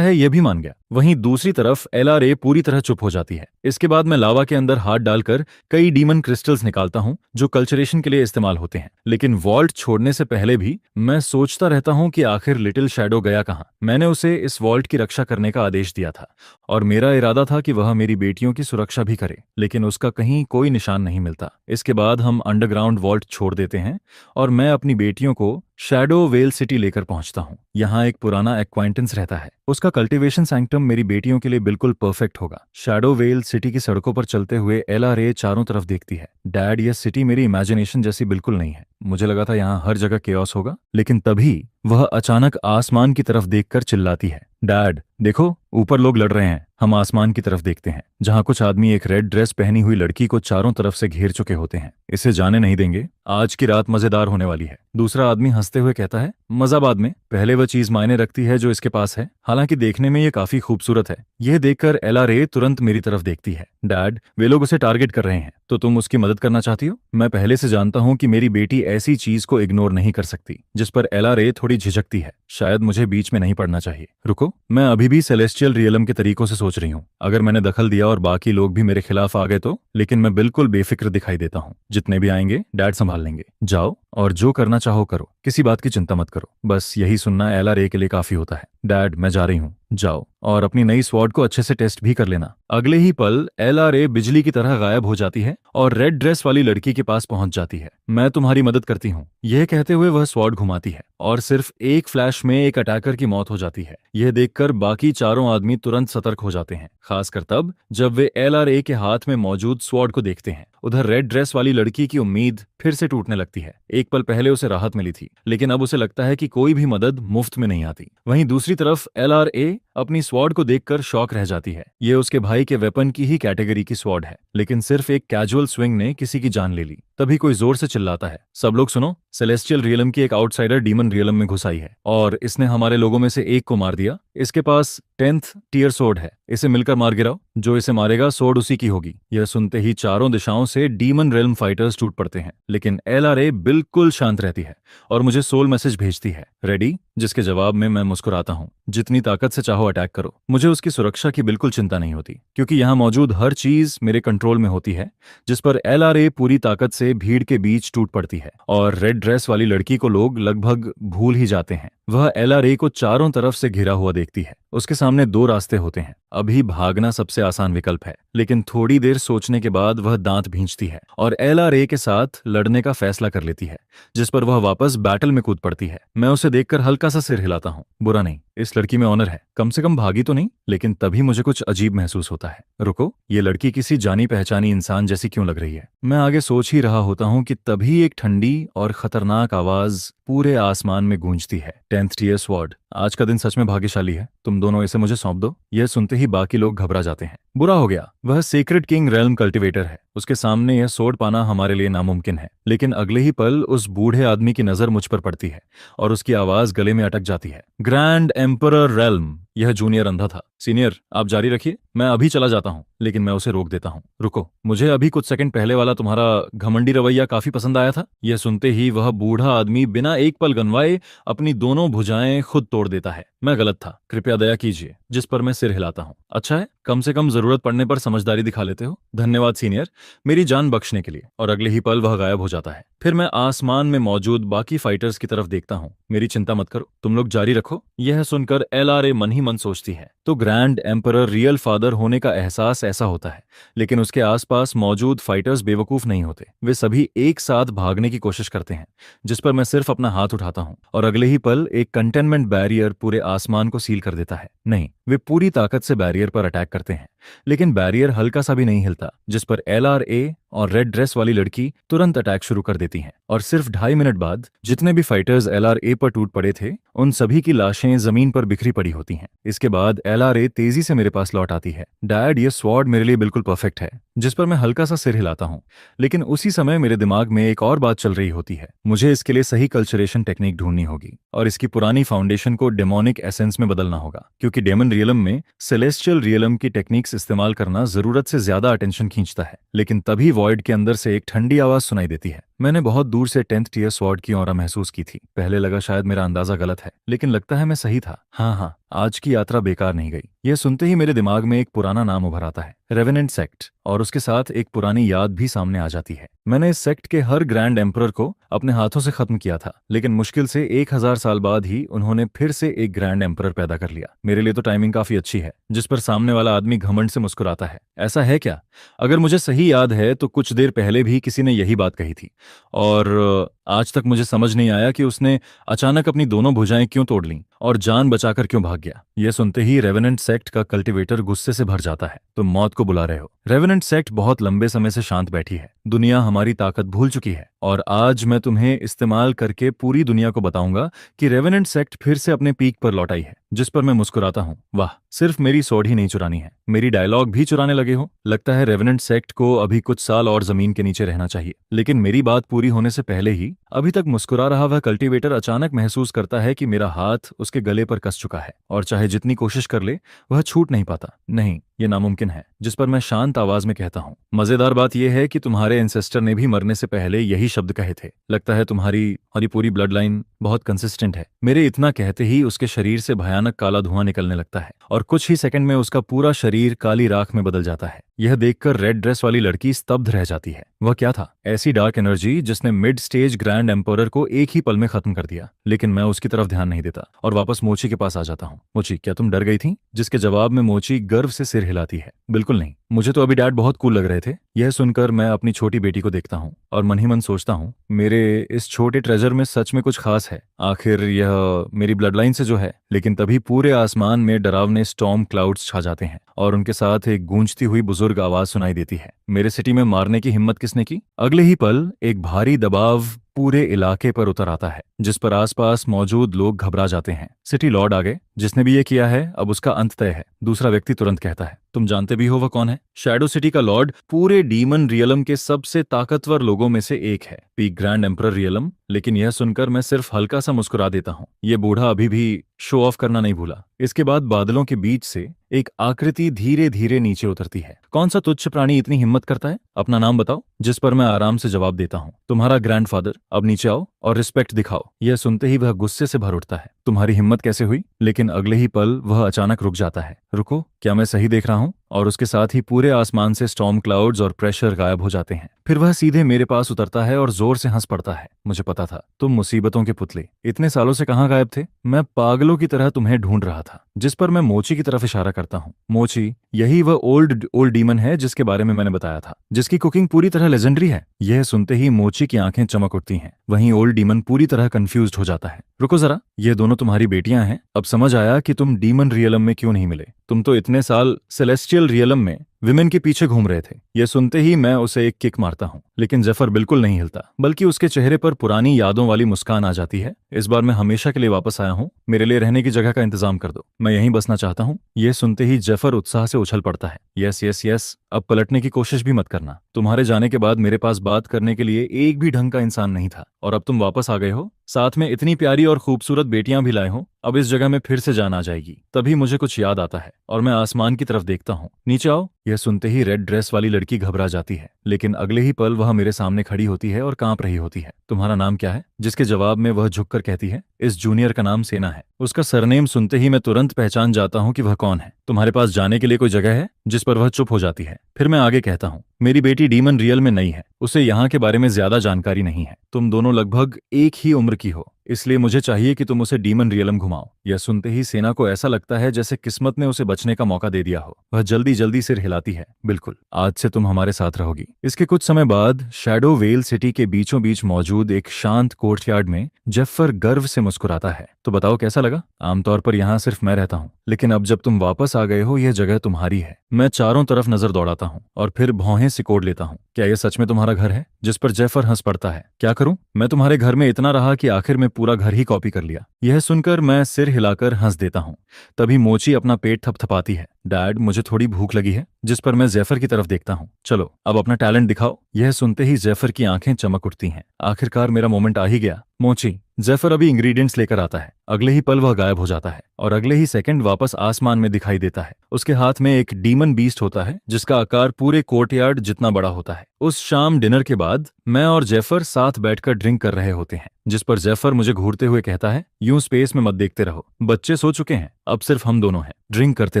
है यह भी मान गया। वहीं दूसरी तरफ LRA पूरी तरह चुप हो जाती है। इसके बाद मैं लावा के अंदर हाथ डालकर कई डीमन क्रिस्टल्स निकालता हूँ जो कल्चरेशन के लिए इस्तेमाल होते हैं। लेकिन वॉल्ट छोड़ने से पहले भी मैं सोचता रहता हूँ कि आखिर लिटिल शैडो गया कहाँ। मैंने उसे इस वॉल्ट की रक्षा करने का आदेश दिया था और मेरा इरादा था कि वह मेरी बेटियों की सुरक्षा भी करे, लेकिन उसका कहीं कोई निशान नहीं मिलता। इसके बाद हम अंडरग्राउंड वॉल्ट छोड़ देते हैं और मैं अपनी बेटियों को शैडो वेल सिटी लेकर पहुंचता हूं। यहाँ एक पुराना एक्वाइंटेंस रहता है। उसका कल्टीवेशन सैंक्टम मेरी बेटियों के लिए बिल्कुल परफेक्ट होगा। शैडो वेल सिटी की सड़कों पर चलते हुए LRA चारों तरफ देखती है। डैड, यह सिटी मेरी इमेजिनेशन जैसी बिल्कुल नहीं है। मुझे लगा था यहाँ हर जगह केओस होगा, लेकिन तभी वह अचानक आसमान की तरफ देखकर चिल्लाती है, डैड देखो, ऊपर लोग लड़ रहे हैं। हम आसमान की तरफ देखते हैं, जहां कुछ आदमी एक रेड ड्रेस पहनी हुई लड़की को चारों तरफ से घेर चुके होते हैं। इसे जाने नहीं देंगे, आज की रात मजेदार होने वाली है। दूसरा आदमी हंसते हुए कहता है, मजा बाद में, पहले वह चीज मायने रखती है जो इसके पास है। हालांकि देखने में ये काफी खूबसूरत है। यह देखकर एलआरए तुरंत मेरी तरफ देखती है, डैड वे लोग उसे टारगेट कर रहे हैं, तो तुम उसकी मदद करना चाहती हो? मैं पहले से जानता हूं कि मेरी बेटी ऐसी चीज को इग्नोर नहीं कर सकती, जिस पर एलआरए थोड़ी झिझकती है। शायद मुझे बीच में नहीं पड़ना चाहिए। रुको, मैं अभी भी सेलेस्टियल रियलम के तरीकों से सोच रही हूँ। अगर मैंने दखल दिया और बाकी लोग भी मेरे खिलाफ आ गए तो? लेकिन मैं बिल्कुल बेफिक्र दिखाई देता हूँ। जितने भी आएंगे डैड संभाल लेंगे। जाओ और जो करना चाहो करो, किसी बात की चिंता मत करो। बस यही सुनना एलआरए के लिए काफी होता है। डैड मैं जा रही हूँ, जाओ और अपनी नई स्वॉर्ड को अच्छे से टेस्ट भी कर लेना। अगले ही पल एलआरए बिजली की तरह गायब हो जाती है और रेड ड्रेस वाली लड़की के पास पहुंच जाती है। मैं तुम्हारी मदद करती हूँ, यह कहते हुए वह स्वॉर्ड घुमाती है और सिर्फ एक फ्लैश में एक अटैकर की मौत हो जाती है। यह देखकर बाकी चारों आदमी तुरंत सतर्क हो जाते हैं, खासकर तब जब वे एलआरए के हाथ में मौजूद स्वॉर्ड को देखते हैं। उधर रेड ड्रेस वाली लड़की की उम्मीद फिर से टूटने लगती है। एक पल पहले उसे राहत मिली थी, लेकिन अब उसे लगता है कि कोई भी मदद मुफ्त में नहीं आती। वहीं दूसरी तरफ एलआरए अपनी स्वॉर्ड को देखकर शॉक रह जाती है। ये उसके भाई के वेपन की ही कैटेगरी की स्वॉर्ड है, लेकिन सिर्फ एक कैजुअल स्विंग ने किसी की जान ले ली। तभी कोई जोर से चिल्लाता है, सब लोग सुनो, सेलेस्टियल रियलम की एक आउटसाइडर डीमन रियलम में घुस आई है और इसने हमारे लोगों में से एक को मार दिया। इसके पास 10th टियर सोर्ड है, इसे मिलकर मार गिराओ। जो इसे मारेगा सोर्ड उसी की होगी। यह सुनते ही चारों दिशाओं से डीमन रेल्म फाइटर्स टूट पड़ते हैं, लेकिन एलआरए बिल्कुल शांत रहती है और मुझे सोल मैसेज भेजती है, रेडी? जिसके जवाब में मैं मुस्कुराता हूँ। जितनी ताकत से चाहो अटैक करो, मुझे उसकी सुरक्षा की बिल्कुल चिंता नहीं होती, क्योंकि यहाँ मौजूद हर चीज मेरे कंट्रोल में होती है। जिस पर एलआरए पूरी ताकत से भीड़ के बीच टूट पड़ती है और रेड ड्रेस वाली लड़की को लोग लगभग भूल ही जाते हैं। वह एलआरए को चारों तरफ से घिरा हुआ देखती है। उसके सामने दो रास्ते होते हैं। अभी भागना सबसे आसान विकल्प है, लेकिन थोड़ी देर सोचने के बाद वह दांत भींचती है और एलआरए के साथ लड़ने का फैसला कर लेती है, जिस पर वह वापस बैटल में कूद पड़ती है। मैं उसे देखकर हल्का सा सिर हिलाता हूँ। बुरा नहीं, इस लड़की में ऑनर है, कम से कम भागी तो नहीं। लेकिन तभी मुझे कुछ अजीब महसूस होता है। रुको, ये लड़की किसी जानी पहचानी इंसान जैसी क्यों लग रही है? मैं आगे सोच ही रहा होता हूँ कि तभी एक ठंडी और खतरनाक आवाज पूरे आसमान में गूंजती है, 10th टियर स्वॉर्ड, आज का दिन सच में भाग्यशाली है। तुम दोनों इसे मुझे सौंप दो। यह सुनते ही बाकी लोग घबरा जाते हैं। बुरा हो गया, वह सीक्रेट किंग रेल्म कल्टिवेटर है। उसके सामने यह सोर्ड पाना हमारे लिए नामुमकिन है। लेकिन अगले ही पल उस बूढ़े आदमी की नजर मुझ पर पड़ती है और उसकी आवाज गले में अटक जाती है, ग्रैंड एम्परर रेल्म। यह जूनियर अंधा था। सीनियर आप जारी रखिए, मैं अभी चला जाता हूँ। लेकिन मैं उसे रोक देता हूँ। रुको, मुझे अभी कुछ सेकंड पहले वाला तुम्हारा घमंडी रवैया काफी पसंद आया था। यह सुनते ही वह बूढ़ा आदमी बिना एक पल गनवाए अपनी दोनों भुजाएं खुद तोड़ देता है। मैं गलत था, कृपया दया कीजिए। जिस पर मैं सिर हिलाता हूँ। अच्छा है, कम से कम जरूरत पड़ने पर समझदारी दिखा लेते हो। धन्यवाद सीनियर, मेरी जान बख्शने के लिए। और अगले ही पल वह गायब हो जाता है। फिर मैं आसमान में मौजूद बाकी फाइटर्स की तरफ देखता हूँ। मेरी चिंता मत करो, तुम लोग जारी रखो। यह सुनकर एलआरए मन ही मन सोचती है, तो ग्रैंड एम्परर रियल फादर होने का एहसास ऐसा होता है। लेकिन उसके आसपास मौजूद फाइटर्स बेवकूफ नहीं होते। वे सभी एक साथ भागने की कोशिश करते हैं, जिस पर मैं सिर्फ अपना हाथ उठाता हूँ और अगले ही पल एक कंटेनमेंट बैरियर पूरे आसमान को सील कर देता है। नहीं, वे पूरी ताकत से बैरियर पर अटैक करते हैं, लेकिन बैरियर हल्का सा भी नहीं हिलता, जिस पर एलआरए और रेड ड्रेस वाली लड़की तुरंत अटैक शुरू कर देती हैं। और सिर्फ 2.5 मिनट बाद जितने भी फाइटर्स एलआरए पर टूट पड़े थे, उन सभी की लाशें जमीन पर बिखरी पड़ी होती हैं। इसके बाद एलआरए तेजी से मेरे पास लौट आती है। डैड, ये स्वॉर्ड मेरे लिए बिल्कुल परफेक्ट है। जिस पर मैं हल्का सा सिर हिलाता हूँ। लेकिन उसी समय मेरे दिमाग में एक और बात चल रही होती है। मुझे इसके लिए सही कल्चरेशन टेक्निक ढूंढनी होगी और इसकी पुरानी फाउंडेशन को डेमोनिक एसेंस में बदलना होगा, क्योंकि डेमन रियलम में सेलेस्टियल रियलम की टेक्निक्स इस्तेमाल करना जरूरत से ज्यादा अटेंशन खींचता है। लेकिन तभी वॉइड के अंदर से एक ठंडी आवाज सुनाई देती है। मैंने बहुत दूर से 10th टियर स्वॉर्ड की ऑरा महसूस की थी। पहले लगा शायद मेरा अंदाजा गलत है, लेकिन लगता है मैं सही था। हाँ, आज की यात्रा बेकार नहीं गई। यह सुनते ही मेरे दिमाग में एक पुराना नाम उभर आता है, रेवेनेंट सेक्ट, और उसके साथ एक पुरानी याद भी सामने आ जाती है। मैंने इस सेक्ट के हर ग्रैंड एम्परर को अपने हाथों से खत्म किया था, लेकिन मुश्किल से 1000 साल बाद ही उन्होंने फिर से एक ग्रैंड एम्परर पैदा कर लिया। मेरे लिए तो टाइमिंग काफी अच्छी है। जिस पर सामने वाला आदमी घमंड से मुस्कुराता है। ऐसा है क्या? अगर मुझे सही याद है तो कुछ देर पहले भी किसी ने यही बात कही थी। और आज तक मुझे समझ नहीं आया कि उसने अचानक अपनी दोनों भुजाएं क्यों तोड़ लीं और जान बचाकर क्यों भाग गया। यह सुनते ही रेवेनेंट सेक्ट का कल्टीवेटर गुस्से से भर जाता है। तुम मौत को बुला रहे हो। रेवेनेंट सेक्ट बहुत लंबे समय से शांत बैठी है। दुनिया हमारी ताकत भूल चुकी है और आज मैं तुम्हें इस्तेमाल करके पूरी दुनिया को बताऊंगा कि रेवेनेंट सेक्ट फिर से अपने पीक पर लौट आई है। जिस पर मैं मुस्कुराता हूँ। वाह, सिर्फ मेरी स्वॉर्ड ही नहीं चुरानी है, मेरी डायलॉग भी चुराने लगे हो। लगता है रेवेनेंट सेक्ट को अभी कुछ साल और जमीन के नीचे रहना चाहिए। लेकिन मेरी बात पूरी होने से पहले ही अभी तक मुस्कुरा रहा वह कल्टीवेटर अचानक महसूस करता है कि मेरा हाथ उसके गले पर कस चुका है और चाहे जितनी कोशिश कर ले वह छूट नहीं पाता। नहीं, ये नामुमकिन है। जिस पर मैं शांत आवाज में कहता हूँ, मजेदार बात यह है कि तुम्हारे एंसेस्टर ने भी मरने से पहले यही शब्द कहे थे। लगता है तुम्हारी पूरी ब्लड लाइन बहुत कंसिस्टेंट है। मेरे इतना कहते ही उसके शरीर से भयानक काला धुआं निकलने लगता है और कुछ ही सेकंड में उसका पूरा शरीर काली राख में बदल जाता है। यह देखकर रेड ड्रेस वाली लड़की स्तब्ध रह जाती है। वह क्या था? ऐसी डार्क एनर्जी जिसने मिड स्टेज ग्रैंड एम्परर को एक ही पल में खत्म कर दिया। लेकिन मैं उसकी तरफ ध्यान नहीं देता और वापस मोची के पास आ जाता हूँ। मोची, क्या तुम डर गई थी? जिसके जवाब में मोची गर्व से सिर हिलाती है। बिल्कुल नहीं, मुझे तो अभी डैड बहुत कूल लग रहे थे। यह सुनकर मैं अपनी छोटी बेटी को देखता हूँ और मन ही मन सोचता हूँ, मेरे इस छोटे ट्रेजर में सच में कुछ खास है। आखिर यह मेरी ब्लड लाइन से जो है। लेकिन तभी पूरे आसमान में डरावने स्टॉर्म क्लाउड्स छा जाते हैं और उनके साथ एक गूंजती हुई बुजुर्ग आवाज सुनाई देती है। मेरे सिटी में मारने की हिम्मत किसने की? अगले ही पल एक भारी दबाव पूरे इलाके पर उतर आता है, जिस पर आसपास मौजूद लोग घबरा जाते हैं। सिटी लॉर्ड आ गए। जिसने भी ये किया है अब उसका अंत तय है। दूसरा व्यक्ति तुरंत कहता है, तुम जानते भी हो वह कौन है? शैडो सिटी का लॉर्ड, पूरे डीमन रियलम के सबसे ताकतवर लोगों में से एक है, पीक ग्रैंड एम्परर रियलम। लेकिन यह सुनकर मैं सिर्फ हल्का सा मुस्कुरा देता हूँ। ये बूढ़ा अभी भी शो ऑफ करना नहीं भूला। इसके बाद बादलों के बीच से एक आकृति धीरे धीरे नीचे उतरती है। कौन सा तुच्छ प्राणी इतनी हिम्मत करता है? अपना नाम बताओ। जिस पर मैं आराम से जवाब देता हूँ, तुम्हारा ग्रैंडफादर। अब नीचे आओ और रिस्पेक्ट दिखाओ। यह सुनते ही वह गुस्से से भर उठता है। तुम्हारी हिम्मत कैसे हुई? लेकिन अगले ही पल वह अचानक रुक जाता है। रुको, क्या मैं सही देख रहा हूँ? और उसके साथ ही पूरे आसमान से स्टॉर्म क्लाउड्स और प्रेशर गायब हो जाते हैं। फिर वह सीधे मेरे पास उतरता है और जोर से हंस पड़ता है। मुझे पता था, तुम मुसीबतों के पुतले इतने सालों से कहाँ गायब थे? मैं पागलों की तरह तुम्हें ढूंढ रहा था। जिस पर मैं मोची की तरफ इशारा करता हूँ। मोची, यही वह ओल्ड डीमन है जिसके बारे में मैंने बताया था, जिसकी कुकिंग पूरी तरह लेजेंडरी है। यह सुनते ही मोची की आंखें चमक उठती हैं। वहीं ओल्ड डीमन पूरी तरह कंफ्यूज्ड हो जाता है। रुको जरा, ये दोनों तुम्हारी बेटियां हैं? अब समझ आया कि तुम डीमन रियलम में क्यों नहीं मिले। तुम तो इतने साल सेलेस्टियल रियलम में विमेन के पीछे घूम रहे थे। यह सुनते ही मैं उसे एक किक मारता हूँ। लेकिन जेफर बिल्कुल नहीं हिलता, बल्कि उसके चेहरे पर पुरानी यादों वाली मुस्कान आ जाती है। इस बार मैं हमेशा के लिए वापस आया हूँ। मेरे लिए रहने की जगह का इंतजाम कर दो, मैं यहीं बसना चाहता हूँ। यह सुनते ही जेफर उत्साह से उछल पड़ता है। यस यस यस, अब पलटने की कोशिश भी मत करना। तुम्हारे जाने के बाद मेरे पास बात करने के लिए एक भी ढंग का इंसान नहीं था और अब तुम वापस आ गए हो, साथ में इतनी प्यारी और खूबसूरत बेटियां भी लाए हो। अब इस जगह में फिर से जान आ जाएगी। तभी मुझे कुछ याद आता है और मैं आसमान की तरफ देखता हूँ। नीचे आओ। यह सुनते ही रेड ड्रेस वाली लड़की घबरा जाती है, लेकिन अगले ही पल वह मेरे सामने खड़ी होती है और कांप रही होती है। तुम्हारा नाम क्या है? जिसके जवाब में वह झुककर कहती है, इस जूनियर का नाम सेना है। उसका सरनेम सुनते ही मैं तुरंत पहचान जाता हूँ कि वह कौन है। तुम्हारे पास जाने के लिए कोई जगह है? जिस पर वह चुप हो जाती है। फिर मैं आगे कहता हूँ, मेरी बेटी डीमन रियल में नहीं है, उसे यहाँ के बारे में ज्यादा जानकारी नहीं है। तुम दोनों लगभग एक ही उम्र की हो, इसलिए मुझे चाहिए कि तुम उसे डीमन रियलम घुमाओ। यह सुनते ही सेना को ऐसा लगता है जैसे किस्मत ने उसे बचने का मौका दे दिया हो। वह जल्दी जल्दी सिर हिलाती है। बिल्कुल, आज से तुम हमारे साथ रहोगी। इसके कुछ समय बाद शैडो वेल सिटी के बीचों बीच मौजूद एक शांत कोर्टयार्ड में जेफर गर्व से मुस्कुराता है। तो बताओ कैसा लगा? आमतौर पर यहाँ सिर्फ मैं रहता हूँ, लेकिन अब जब तुम वापस आ गए हो यह जगह तुम्हारी है। मैं चारों तरफ नजर दौड़ाता हूँ और फिर भौहें सिकोड़ लेता हूँ। क्या यह सच में तुम्हारा घर है? जिस पर जेफर हंस पड़ता है। क्या करूं? मैं तुम्हारे घर में इतना रहा कि आखिर में पूरा घर ही कॉपी कर लिया। यह सुनकर मैं सिर हिलाकर हंस देता हूँ। तभी मोची अपना पेट थपथपाती है। डैड, मुझे थोड़ी भूख लगी है। जिस पर मैं जेफर की तरफ देखता हूँ। चलो अब अपना टैलेंट दिखाओ। यह सुनते ही जेफर की आंखें चमक उठती हैं। आखिरकार मेरा मोमेंट आ ही गया। मोची, जेफर अभी इंग्रेडिएंट्स लेकर आता है। अगले ही पल वह गायब हो जाता है और अगले ही सेकंड वापस आसमान में दिखाई देता है। उसके हाथ में एक डीमन बीस्ट होता है जिसका आकार पूरे कोर्टयार्ड जितना बड़ा होता है। उस शाम डिनर के बाद मैं और जेफर साथ बैठकर ड्रिंक कर रहे होते हैं, जिस पर जेफर मुझे घूरते हुए कहता है, यूं स्पेस में मत देखते रहो, बच्चे सो चुके हैं, अब सिर्फ हम दोनों हैं, ड्रिंक करते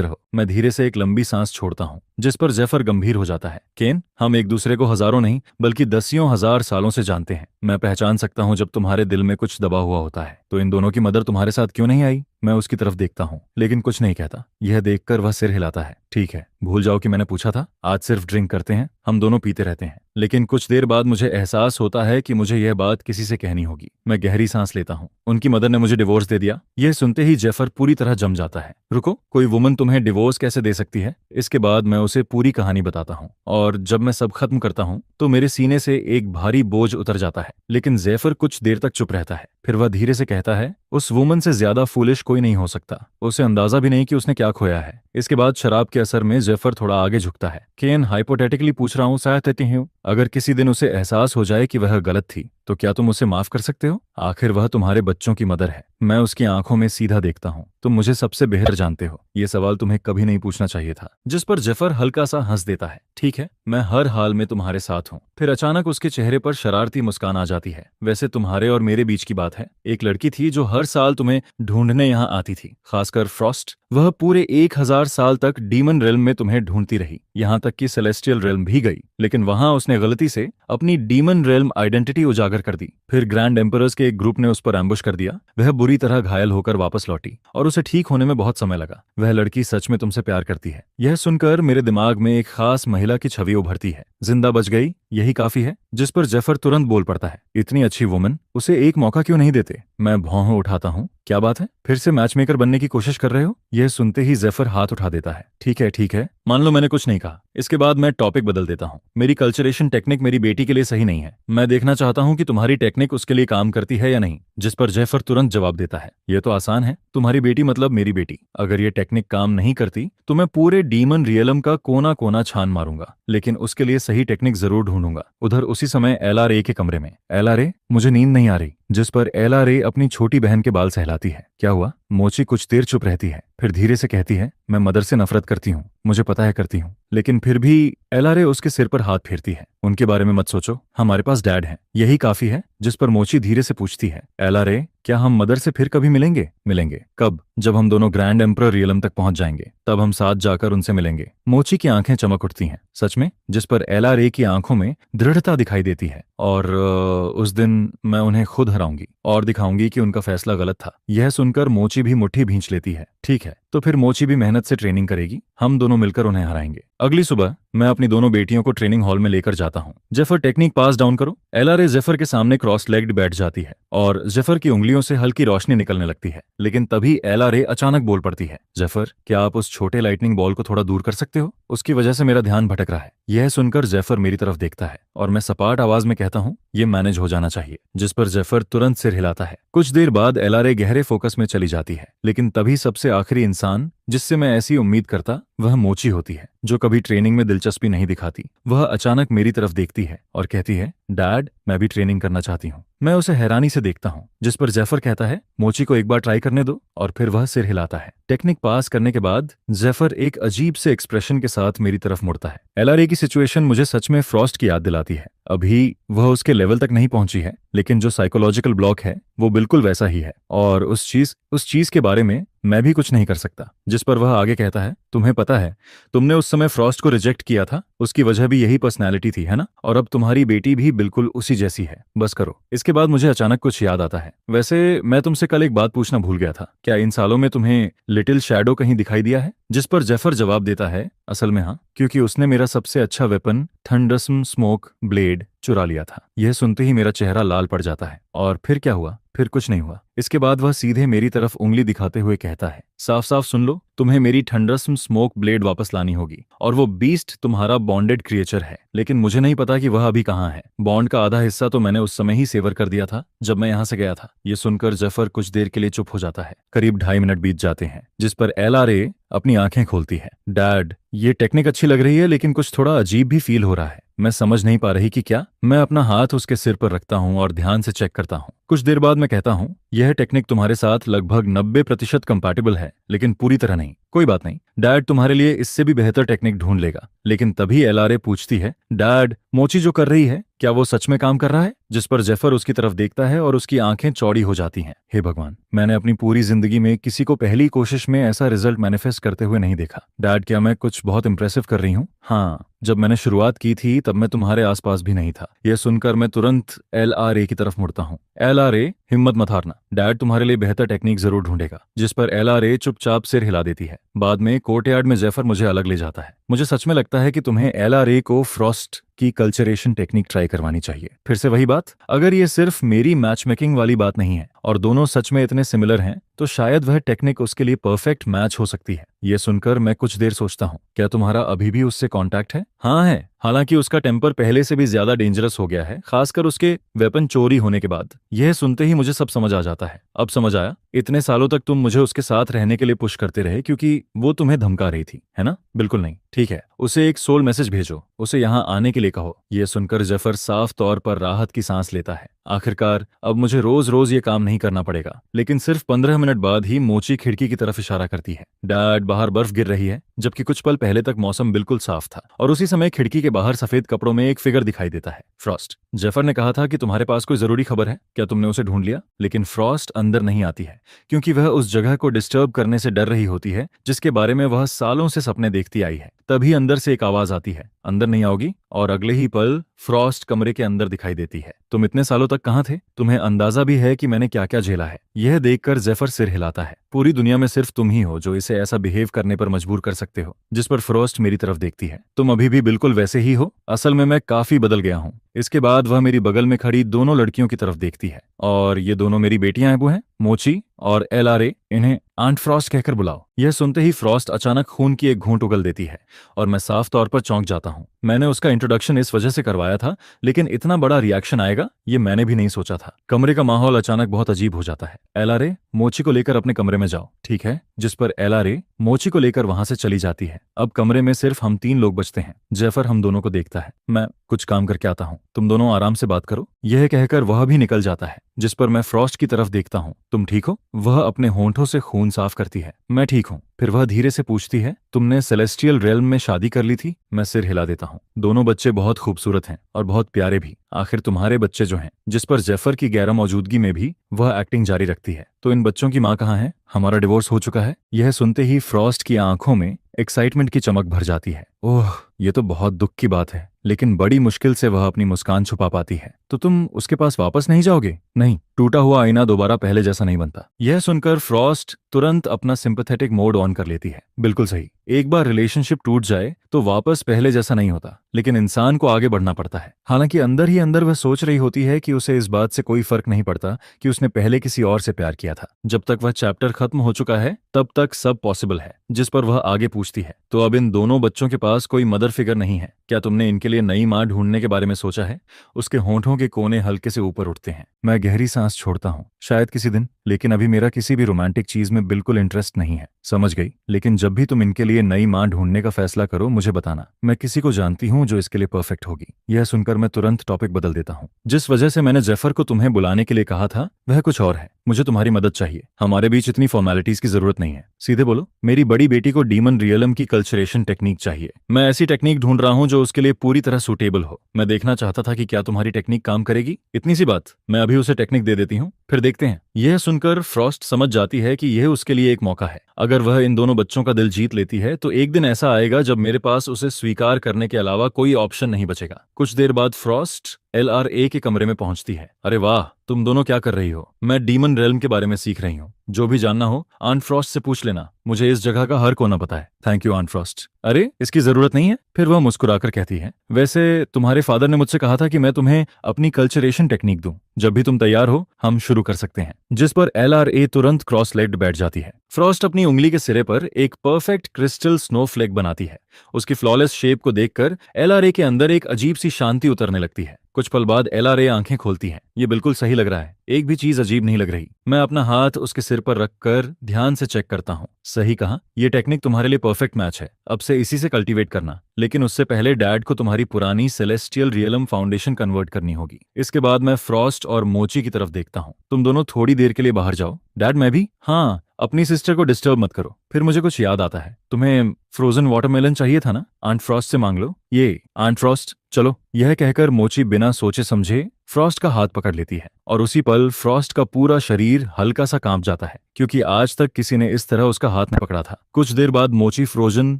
रहो। मैं धीरे से एक लंबी सांस छोड़ता हूँ, जिस पर जेफर गंभीर हो जाता है। केन, हम एक दूसरे को हजारों नहीं बल्कि दसियों हजार सालों से जानते हैं। मैं पहचान सकता हूँ जब तुम्हारे दिल में कुछ दबा हुआ होता है। तो इन दोनों की मदर तुम्हारे साथ क्यों नहीं आई? मैं उसकी तरफ देखता हूँ लेकिन कुछ नहीं कहता। यह देखकर वह सिर हिलाता है। ठीक है, भूल जाओ कि मैंने पूछा था। आज सिर्फ ड्रिंक करते हैं, हम दोनों पीते रहते हैं। लेकिन कुछ देर बाद मुझे एहसास होता है कि मुझे यह बात किसी से कहनी होगी। मैं गहरी सांस लेता हूँ। उनकी मदर ने मुझे डिवोर्स दे दिया। यह सुनते ही जेफर पूरी तरह जम जाता है। रुको, कोई वुमन तुम्हें डिवोर्स कैसे दे सकती है? इसके बाद मैं उसे पूरी कहानी बताता हूँ, और जब मैं सब खत्म करता हूँ तो मेरे सीने से एक भारी बोझ उतर जाता है। लेकिन जेफर कुछ देर तक चुप रहता है, फिर वह धीरे से कहता है, उस वुमन से ज्यादा फूलिश कोई नहीं हो सकता। उसे अंदाजा भी नहीं कि उसने क्या खोया है। इसके बाद शराब के असर में जेफर थोड़ा आगे झुकता है। केन, हाइपोथेटिकली पूछ रहा हूँ, शायद हूँ, अगर किसी दिन उसे एहसास हो जाए कि वह गलत थी, तो क्या तुम उसे माफ कर सकते हो? आखिर वह तुम्हारे बच्चों की मदर है। मैं उसकी आंखों में सीधा देखता हूँ। तुम मुझे सबसे बेहतर जानते हो। ये सवाल तुम्हें कभी नहीं पूछना चाहिए था। जिस पर जेफर हल्का सा हंस देता है। ठीक है, मैं हर हाल में तुम्हारे साथ हूँ। फिर अचानक उसके चेहरे पर शरारती मुस्कान आ जाती है। वैसे तुम्हारे और मेरे बीच की बात है। एक लड़की थी जो हर साल तुम्हें ढूंढने यहाँ आती थी, खासकर फ्रॉस्ट। वह पूरे 1000 साल तक डीमन रेल्म में तुम्हें ढूंढती रही, यहाँ तक कि सेलेस्टियल रेल्म भी गई। लेकिन वहां उसने गलती से अपनी डीमन रेल्म आइडेंटिटी उजागर कर दी। फिर ग्रैंड एम्परर्स के एक ग्रुप ने उस पर एम्बुश कर दिया। वह बुरी तरह घायल होकर वापस लौटी, और उसे ठीक होने में बहुत समय लगा। वह लड़की सच में तुमसे प्यार करती है। यह सुनकर मेरे दिमाग में एक खास महिला की छवि उभरती है। जिंदा बच गई, यही काफी है। जिस पर जेफर तुरंत बोल पड़ता है, इतनी अच्छी वुमन, उसे एक मौका क्यों नहीं देते? मैं भौं उठाता हूँ। क्या बात है, फिर से मैचमेकर बनने की कोशिश कर रहे हो? यह सुनते ही जेफर हाथ उठा देता है। ठीक है, मान लो मैंने कुछ नहीं कहा। इसके बाद मैं टॉपिक बदल देता हूँ। मेरी कल्चरेशन टेक्निक मेरी बेटी के लिए सही नहीं है। मैं देखना चाहता हूँ कि तुम्हारी टेक्निक उसके लिए काम करती है या नहीं। जिस पर जेफर तुरंत जवाब देता है, यह तो आसान है, तुम्हारी बेटी मतलब मेरी बेटी। अगर ये टेक्निक काम नहीं करती तो मैं पूरे डीमन रियलम का कोना कोना छान मारूंगा, लेकिन उसके लिए सही टेक्निक जरूर ढूंढूंगा। उधर उसी समय एलआरए के कमरे में। एलआरए, मुझे नींद नहीं आ रही। जिस पर एलआरए अपनी छोटी बहन के बाल सहलाती है। क्या हुआ? मोची कुछ देर चुप रहती है, फिर धीरे से कहती है, मैं मदर से नफरत करती हूँ, मुझे पता है करती हूँ, लेकिन फिर भी। एलआरए उसके सिर पर हाथ फेरती है। उनके बारे में मत सोचो, हमारे पास डैड है, यही काफी है। जिस पर मोची धीरे से पूछती है, एलआरए, क्या हम मदर से फिर कभी मिलेंगे? मिलेंगे? कब? जब हम दोनों ग्रैंड एम्परर रियलम तक पहुंच जाएंगे, तब हम साथ जाकर उनसे मिलेंगे। मोची की आंखें चमक उठती हैं। सच में? जिस पर एलआरए की आंखों में दृढ़ता दिखाई देती है। और उस दिन मैं उन्हें खुद हराऊंगी और दिखाऊंगी कि उनका फैसला गलत था। यह सुनकर मोची भी मुट्ठी भींच लेती है। ठीक है, तो फिर मोची भी मेहनत से ट्रेनिंग करेगी, हम दोनों मिलकर उन्हें हराएंगे। अगली सुबह मैं अपनी दोनों बेटियों को ट्रेनिंग हॉल में लेकर जाता हूँ। जेफर, टेक्निक पास डाउन करो। एलआरए जेफर के सामने क्रॉस लेग्ड बैठ जाती है और जेफर की उंगलियों से हल्की रोशनी निकलने लगती है। लेकिन तभी एलआरए अचानक बोल पड़ती है, जेफर, क्या आप उस छोटे लाइटनिंग बॉल को थोड़ा दूर कर सकते हो? उसकी वजह से मेरा ध्यान भटक रहा है। यह सुनकर जेफर मेरी तरफ देखता है और मैं सपाट आवाज में कहता हूँ, ये मैनेज हो जाना चाहिए। जिस पर जेफर तुरंत सिर हिलाता है। कुछ देर बाद एलआरए गहरे फोकस में चली जाती है, लेकिन तभी सबसे आखिरी इंसान जिससे मैं ऐसी उम्मीद करता, वह मोची होती है, जो कभी ट्रेनिंग में दिलचस्पी नहीं दिखाती। वह अचानक मेरी तरफ देखती है और कहती है, डैड, मैं भी ट्रेनिंग करना चाहती हूँ। मैं उसे हैरानी से देखता हूँ, जिस पर जेफर कहता है, मोची को एक बार ट्राई करने दो, और फिर वह सिर हिलाता है। टेक्निक पास करने के बाद जेफर एक अजीब से एक्सप्रेशन के साथ मेरी तरफ मुड़ता है। एलआरए की सिचुएशन मुझे सच में फ्रॉस्ट की याद दिलाती है। अभी वह उसके लेवल तक नहीं पहुंची है, लेकिन जो साइकोलॉजिकल ब्लॉक है वो बिल्कुल वैसा ही है, और उस चीज के बारे में मैं भी कुछ नहीं कर सकता। जिस पर वह आगे कहता है, तुम्हें पता है, तुमने उस समय फ्रॉस्ट को रिजेक्ट किया था, उसकी वजह भी यही पर्सनैलिटी थी, है ना? और अब तुम्हारी बेटी भी बिल्कुल उसी जैसी है। बस करो। इसके बाद मुझे अचानक कुछ याद आता है। वैसे मैं तुमसे कल एक बात पूछना भूल गया था, क्या इन सालों में तुम्हें लिटिल शैडो कहीं दिखाई दिया है? जिस पर जेफर जवाब देता है, असल में हाँ, क्योंकि उसने मेरा सबसे अच्छा वेपन थंडरसम स्मोक ब्लेड चुरा लिया था। यह सुनते ही मेरा चेहरा लाल पड़ जाता है। और फिर क्या हुआ? फिर कुछ नहीं हुआ। इसके बाद वह सीधे मेरी तरफ उंगली दिखाते हुए कहता है, साफ साफ सुन लो, तुम्हें मेरी थंडरसम स्मोक ब्लेड वापस लानी होगी, और वो बीस्ट तुम्हारा बॉन्डेड क्रिएचर है, लेकिन मुझे नहीं पता कि वह अभी कहाँ है। बॉन्ड का आधा हिस्सा तो मैंने उस समय ही सेवर कर दिया था जब मैं यहाँ से गया था। ये सुनकर जेफर कुछ देर के लिए चुप हो जाता है। करीब 2.5 मिनट बीत जाते हैं, जिस पर एलआरए अपनी आंखें खोलती है। डैड, ये टेक्निक अच्छी लग रही है, लेकिन कुछ थोड़ा अजीब भी फील हो रहा है। मैं समझ नहीं पा रही कि क्या। मैं अपना हाथ उसके सिर पर रखता हूँ और ध्यान से चेक करता हूँ। कुछ देर बाद मैं कहता हूँ, यह टेक्निक तुम्हारे साथ लगभग 90% कंपैटिबल है, लेकिन पूरी तरह नहीं। कोई बात नहीं, डैड तुम्हारे लिए इससे भी बेहतर टेक्निक ढूंढ लेगा। लेकिन तभी एलआरए पूछती है, डैड, मोची जो कर रही है, क्या वो सच में काम कर रहा है? जिस पर जेफर उसकी तरफ देखता है और उसकी आंखें चौड़ी हो जाती हैं। हे भगवान, मैंने अपनी पूरी जिंदगी में किसी को पहली कोशिश में ऐसा रिजल्ट मैनिफेस्ट करते हुए नहीं देखा। डैड, क्या मैं कुछ बहुत इंप्रेसिव कर रही हूँ? हाँ, जब मैंने शुरुआत की थी तब मैं तुम्हारे आसपास भी नहीं था। यह सुनकर मैं तुरंत एलआरए की तरफ मुड़ता हूँ। एलआरए, हिम्मत मत हारना, डैड तुम्हारे लिए बेहतर टेक्निक जरूर ढूंढेगा। जिस पर एलआरए चुपचाप सिर हिला देती है। बाद में कोर्टयार्ड में जेफर मुझे अलग ले जाता है। मुझे सच में लगता है कि तुम्हें एलआरए को फ्रॉस्ट की कल्चरेशन टेक्निक ट्राई करवानी चाहिए। फिर से वही बात, अगर ये सिर्फ मेरी मैच मेकिंग वाली बात नहीं है और दोनों सच में इतने सिमिलर हैं, तो शायद वह टेक्निक उसके लिए परफेक्ट मैच हो सकती है। ये सुनकर मैं कुछ देर सोचता हूँ, क्या तुम्हारा अभी भी उससे कांटेक्ट है? हाँ है, हालांकि उसका टेम्पर पहले से भी ज्यादा डेंजरस हो गया है, खासकर उसके वेपन चोरी होने के बाद। यह सुनते ही मुझे सब समझ आ जाता है। अब समझ आया, इतने सालों तक तुम मुझे उसके साथ रहने के लिए पुश करते रहे क्योंकि वो तुम्हें धमका रही थी, है ना? बिल्कुल नहीं। ठीक है, उसे एक सोल मैसेज भेजो, उसे यहाँ आने के लिए कहो। यह सुनकर जेफर साफ तौर पर राहत की सांस लेता है। आखिरकार अब मुझे रोज रोज ये काम नहीं करना पड़ेगा। लेकिन सिर्फ 15 मिनट बाद ही मोची खिड़की की तरफ इशारा करती है। डैड, बाहर बर्फ गिर रही है, जबकि कुछ पल पहले तक मौसम बिल्कुल साफ था। और उसी समय खिड़की के बाहर सफेद कपड़ों में एक फिगर दिखाई देता है, फ्रॉस्ट। जेफर ने कहा था कि तुम्हारे पास कोई जरूरी खबर है, क्या तुमने उसे ढूंढ लिया? लेकिन फ्रॉस्ट अंदर नहीं आती है, क्योंकि वह उस जगह को डिस्टर्ब करने से डर रही होती है जिसके बारे में वह सालों से सपने देखती आई है। तभी अंदर से एक आवाज आती है, अंदर नहीं आओगी? और अगले ही पल फ्रॉस्ट कमरे के अंदर दिखाई देती है। तुम इतने सालों तक कहाँ थे? तुम्हें अंदाजा भी है कि मैंने क्या क्या झेला है? यह देखकर जेफर सिर हिलाता है। पूरी दुनिया में सिर्फ तुम ही हो जो इसे ऐसा बिहेव करने पर मजबूर कर सकते हो। जिस पर फ्रॉस्ट मेरी तरफ देखती है। तुम अभी भी बिल्कुल वैसे ही हो। असल में मैं काफी बदल गया हूँ। इसके बाद वह मेरी बगल में खड़ी दोनों लड़कियों की तरफ देखती है। और ये दोनों मेरी बेटियां हैं, वो हैं मोची और एलआरए। इन्हें आंट फ्रॉस्ट कहकर बुलाओ। यह सुनते ही फ्रॉस्ट अचानक खून की एक घूंट उगल देती है और मैं साफ तौर पर चौंक जाता हूँ। मैंने उसका इंट्रोडक्शन इस वजह से करवाया था, लेकिन इतना बड़ा रिएक्शन आएगा ये मैंने भी नहीं सोचा था। कमरे का माहौल अचानक बहुत अजीब हो जाता है। एलआरए, मोची को लेकर अपने कमरे में जाओ, ठीक है? जिस पर एलआरए मोची को लेकर वहां से चली जाती है। अब कमरे में सिर्फ हम 3 लोग बचते हैं। जेफर हम दोनों को देखता है। मैं कुछ काम करके आता हूँ, तुम दोनों आराम से बात करो। यह कहकर वह भी निकल जाता है। जिस पर मैं फ्रॉस्ट की तरफ देखता हूँ। तुम ठीक हो? वह अपने होंठों से खून साफ करती है। मैं ठीक हूँ। फिर वह धीरे से पूछती है, तुमने सेलेस्टियल रेल्म में शादी कर ली थी? मैं सिर हिला देता हूँ। दोनों बच्चे बहुत खूबसूरत हैं और बहुत प्यारे भी। आखिर तुम्हारे बच्चे जो हैं। जिस पर जेफर की गैर मौजूदगी में भी वह एक्टिंग जारी रखती है। तो इन बच्चों की माँ कहाँ है? हमारा डिवोर्स हो चुका है। यह सुनते ही फ्रॉस्ट की आंखों में एक्साइटमेंट की चमक भर जाती है। ओह, ये तो बहुत दुख की बात है। लेकिन बड़ी मुश्किल से वह अपनी मुस्कान छुपा पाती है। तो तुम उसके पास वापस नहीं जाओगे? नहीं, टूटा हुआ आईना दोबारा पहले जैसा नहीं बनता। यह सुनकर फ्रॉस्ट तुरंत अपना सिंपैथेटिक मोड ऑन कर लेती है। बिल्कुल सही, एक बार रिलेशनशिप टूट जाए तो वापस पहले जैसा नहीं होता, लेकिन इंसान को आगे बढ़ना पड़ता है। हालांकि अंदर ही अंदर वह सोच रही होती है कि उसे इस बात से कोई फर्क नहीं पड़ता कि उसने पहले किसी और से प्यार किया था। जब तक वह चैप्टर खत्म हो चुका है तब तक सब पॉसिबल है। जिस पर वह आगे पूछती है, तो अब इन दोनों बच्चों के पास कोई मदर फिगर नहीं है, क्या तुमने इनके लिए नई माँ ढूंढने के बारे में सोचा है? उसके होंठों के कोने हल्के से ऊपर उठते हैं। मैं गहरी सांस छोड़ता हूँ। शायद किसी दिन, लेकिन अभी मेरा किसी भी रोमांटिक चीज में बिल्कुल इंटरेस्ट नहीं है। समझ गई, लेकिन जब भी तुम इनके लिए नई माँ ढूंढने का फैसला करो मुझे बताना। मैं किसी को जानती हूँ जो इसके लिए परफेक्ट होगी। यह सुनकर मैं तुरंत टॉपिक बदल देता हूँ। जिस वजह से मैंने जेफर को तुम्हें बुलाने के लिए कहा था वह कुछ और है। मुझे तुम्हारी मदद चाहिए। हमारे बीच इतनी फॉर्मेलिटीज की जरूरत नहीं है। सीधे बोलो। मेरी बड़ी बेटी को डीमन रियलम की कल्चरेशन टेक्निक चाहिए। मैं ऐसी टेक्निक ढूंढ रहा हूँ जो उसके लिए पूरी तरह सूटेबल हो। मैं देखना चाहता था कि क्या तुम्हारी टेक्निक काम करेगी। इतनी सी बात, मैं अभी उसे टेक्निक दे देती हूँ, फिर देखते हैं। यह सुनकर फ्रॉस्ट समझ जाती है कि यह उसके लिए एक मौका है। अगर वह इन दोनों बच्चों का दिल जीत लेती है तो एक दिन ऐसा आएगा जब मेरे पास उसे स्वीकार करने के अलावा कोई ऑप्शन नहीं बचेगा। कुछ देर बाद फ्रॉस्ट एलआरए के कमरे में पहुंचती है। अरे वाह, तुम दोनों क्या कर रही हो? मैं डीमन रेल्म के बारे में सीख रही हूँ। जो भी जानना हो आंट फ्रॉस्ट से पूछ लेना। मुझे इस जगह का हर कोना पता है। Thank you aunt Frost. अरे, इसकी जरूरत नहीं है। फिर वह मुस्कुराकर कहती है, वैसे तुम्हारे फादर ने मुझसे कहा था कि मैं तुम्हें अपनी कल्चरेशन टेक्निक दूं। जब भी तुम तैयार हो हम शुरू कर सकते हैं। जिस पर एलआरए तुरंत क्रॉस लेग्ड बैठ जाती है। फ्रॉस्ट अपनी उंगली के सिरे पर एक परफेक्ट क्रिस्टल स्नोफ्लेक बनाती है। उसकी फ्लॉलेस शेप को देखकर एलआरए के अंदर एक अजीब सी शांति उतरने लगती है। कुछ पल बाद एलआरए आंखें खोलती है। ये बिल्कुल सही लग रहा है, एक भी चीज अजीब नहीं लग रही। मैं अपना हाथ उसके सिर पर रखकर ध्यान से चेक करता हूँ। सही कहा, ये टेक्निक तुम्हारे लिए परफेक्ट मैच है। अब से इसी से कल्टीवेट करना। लेकिन उससे पहले डैड को तुम्हारी पुरानी सेलेस्टियल रियलम फाउंडेशन कन्वर्ट करनी होगी। इसके बाद मैं फ्रॉस्ट और मोची की तरफ देखता हूँ। तुम दोनों थोड़ी देर के लिए बाहर जाओ। डैड, मैं भी? हाँ, अपनी सिस्टर को डिस्टर्ब मत करो। फिर मुझे कुछ याद आता है, तुम्हें फ्रोजन वाटरमेलन चाहिए था ना? आंट फ्रॉस्ट से मांग लो। ये आंट फ्रॉस्ट, चलो। यह कहकर मोची बिना सोचे समझे फ्रॉस्ट का हाथ पकड़ लेती है और उसी पल फ्रॉस्ट का पूरा शरीर हल्का सा कांप जाता है, क्योंकि आज तक किसी ने इस तरह उसका हाथ नहीं पकड़ा था। कुछ देर बाद मोची फ्रोजन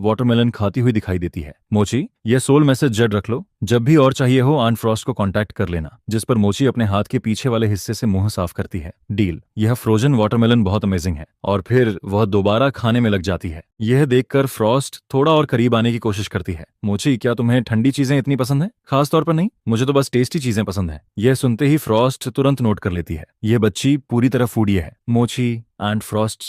वाटरमेलन खाती हुई दिखाई देती है। मोची, ये सोल मैसेज जेड रख लो, जब भी और चाहिए हो आंट फ्रॉस्ट को कांटेक्ट कर लेना। जिस पर मोची अपने हाथ के पीछे वाले हिस्से से मुंह साफ करती है। डील, यह फ्रोजन वाटरमेलन बहुत अमेजिंग है। और फिर वह दोबारा खाने में लग जाती है। यह देखकर फ्रॉस्ट थोड़ा और करीब आने की कोशिश करती है। मोची, क्या तुम्हें ठंडी चीजें इतनी पसंद है? खास तौर पर नहीं, मुझे तो बस टेस्टी चीजें पसंद है। यह सुनते ही फ्रॉस्ट तुरंत नोट कर लेती है, यह बच्ची पूरी तरह फूडी है। मोची, आंट फ्रॉस्ट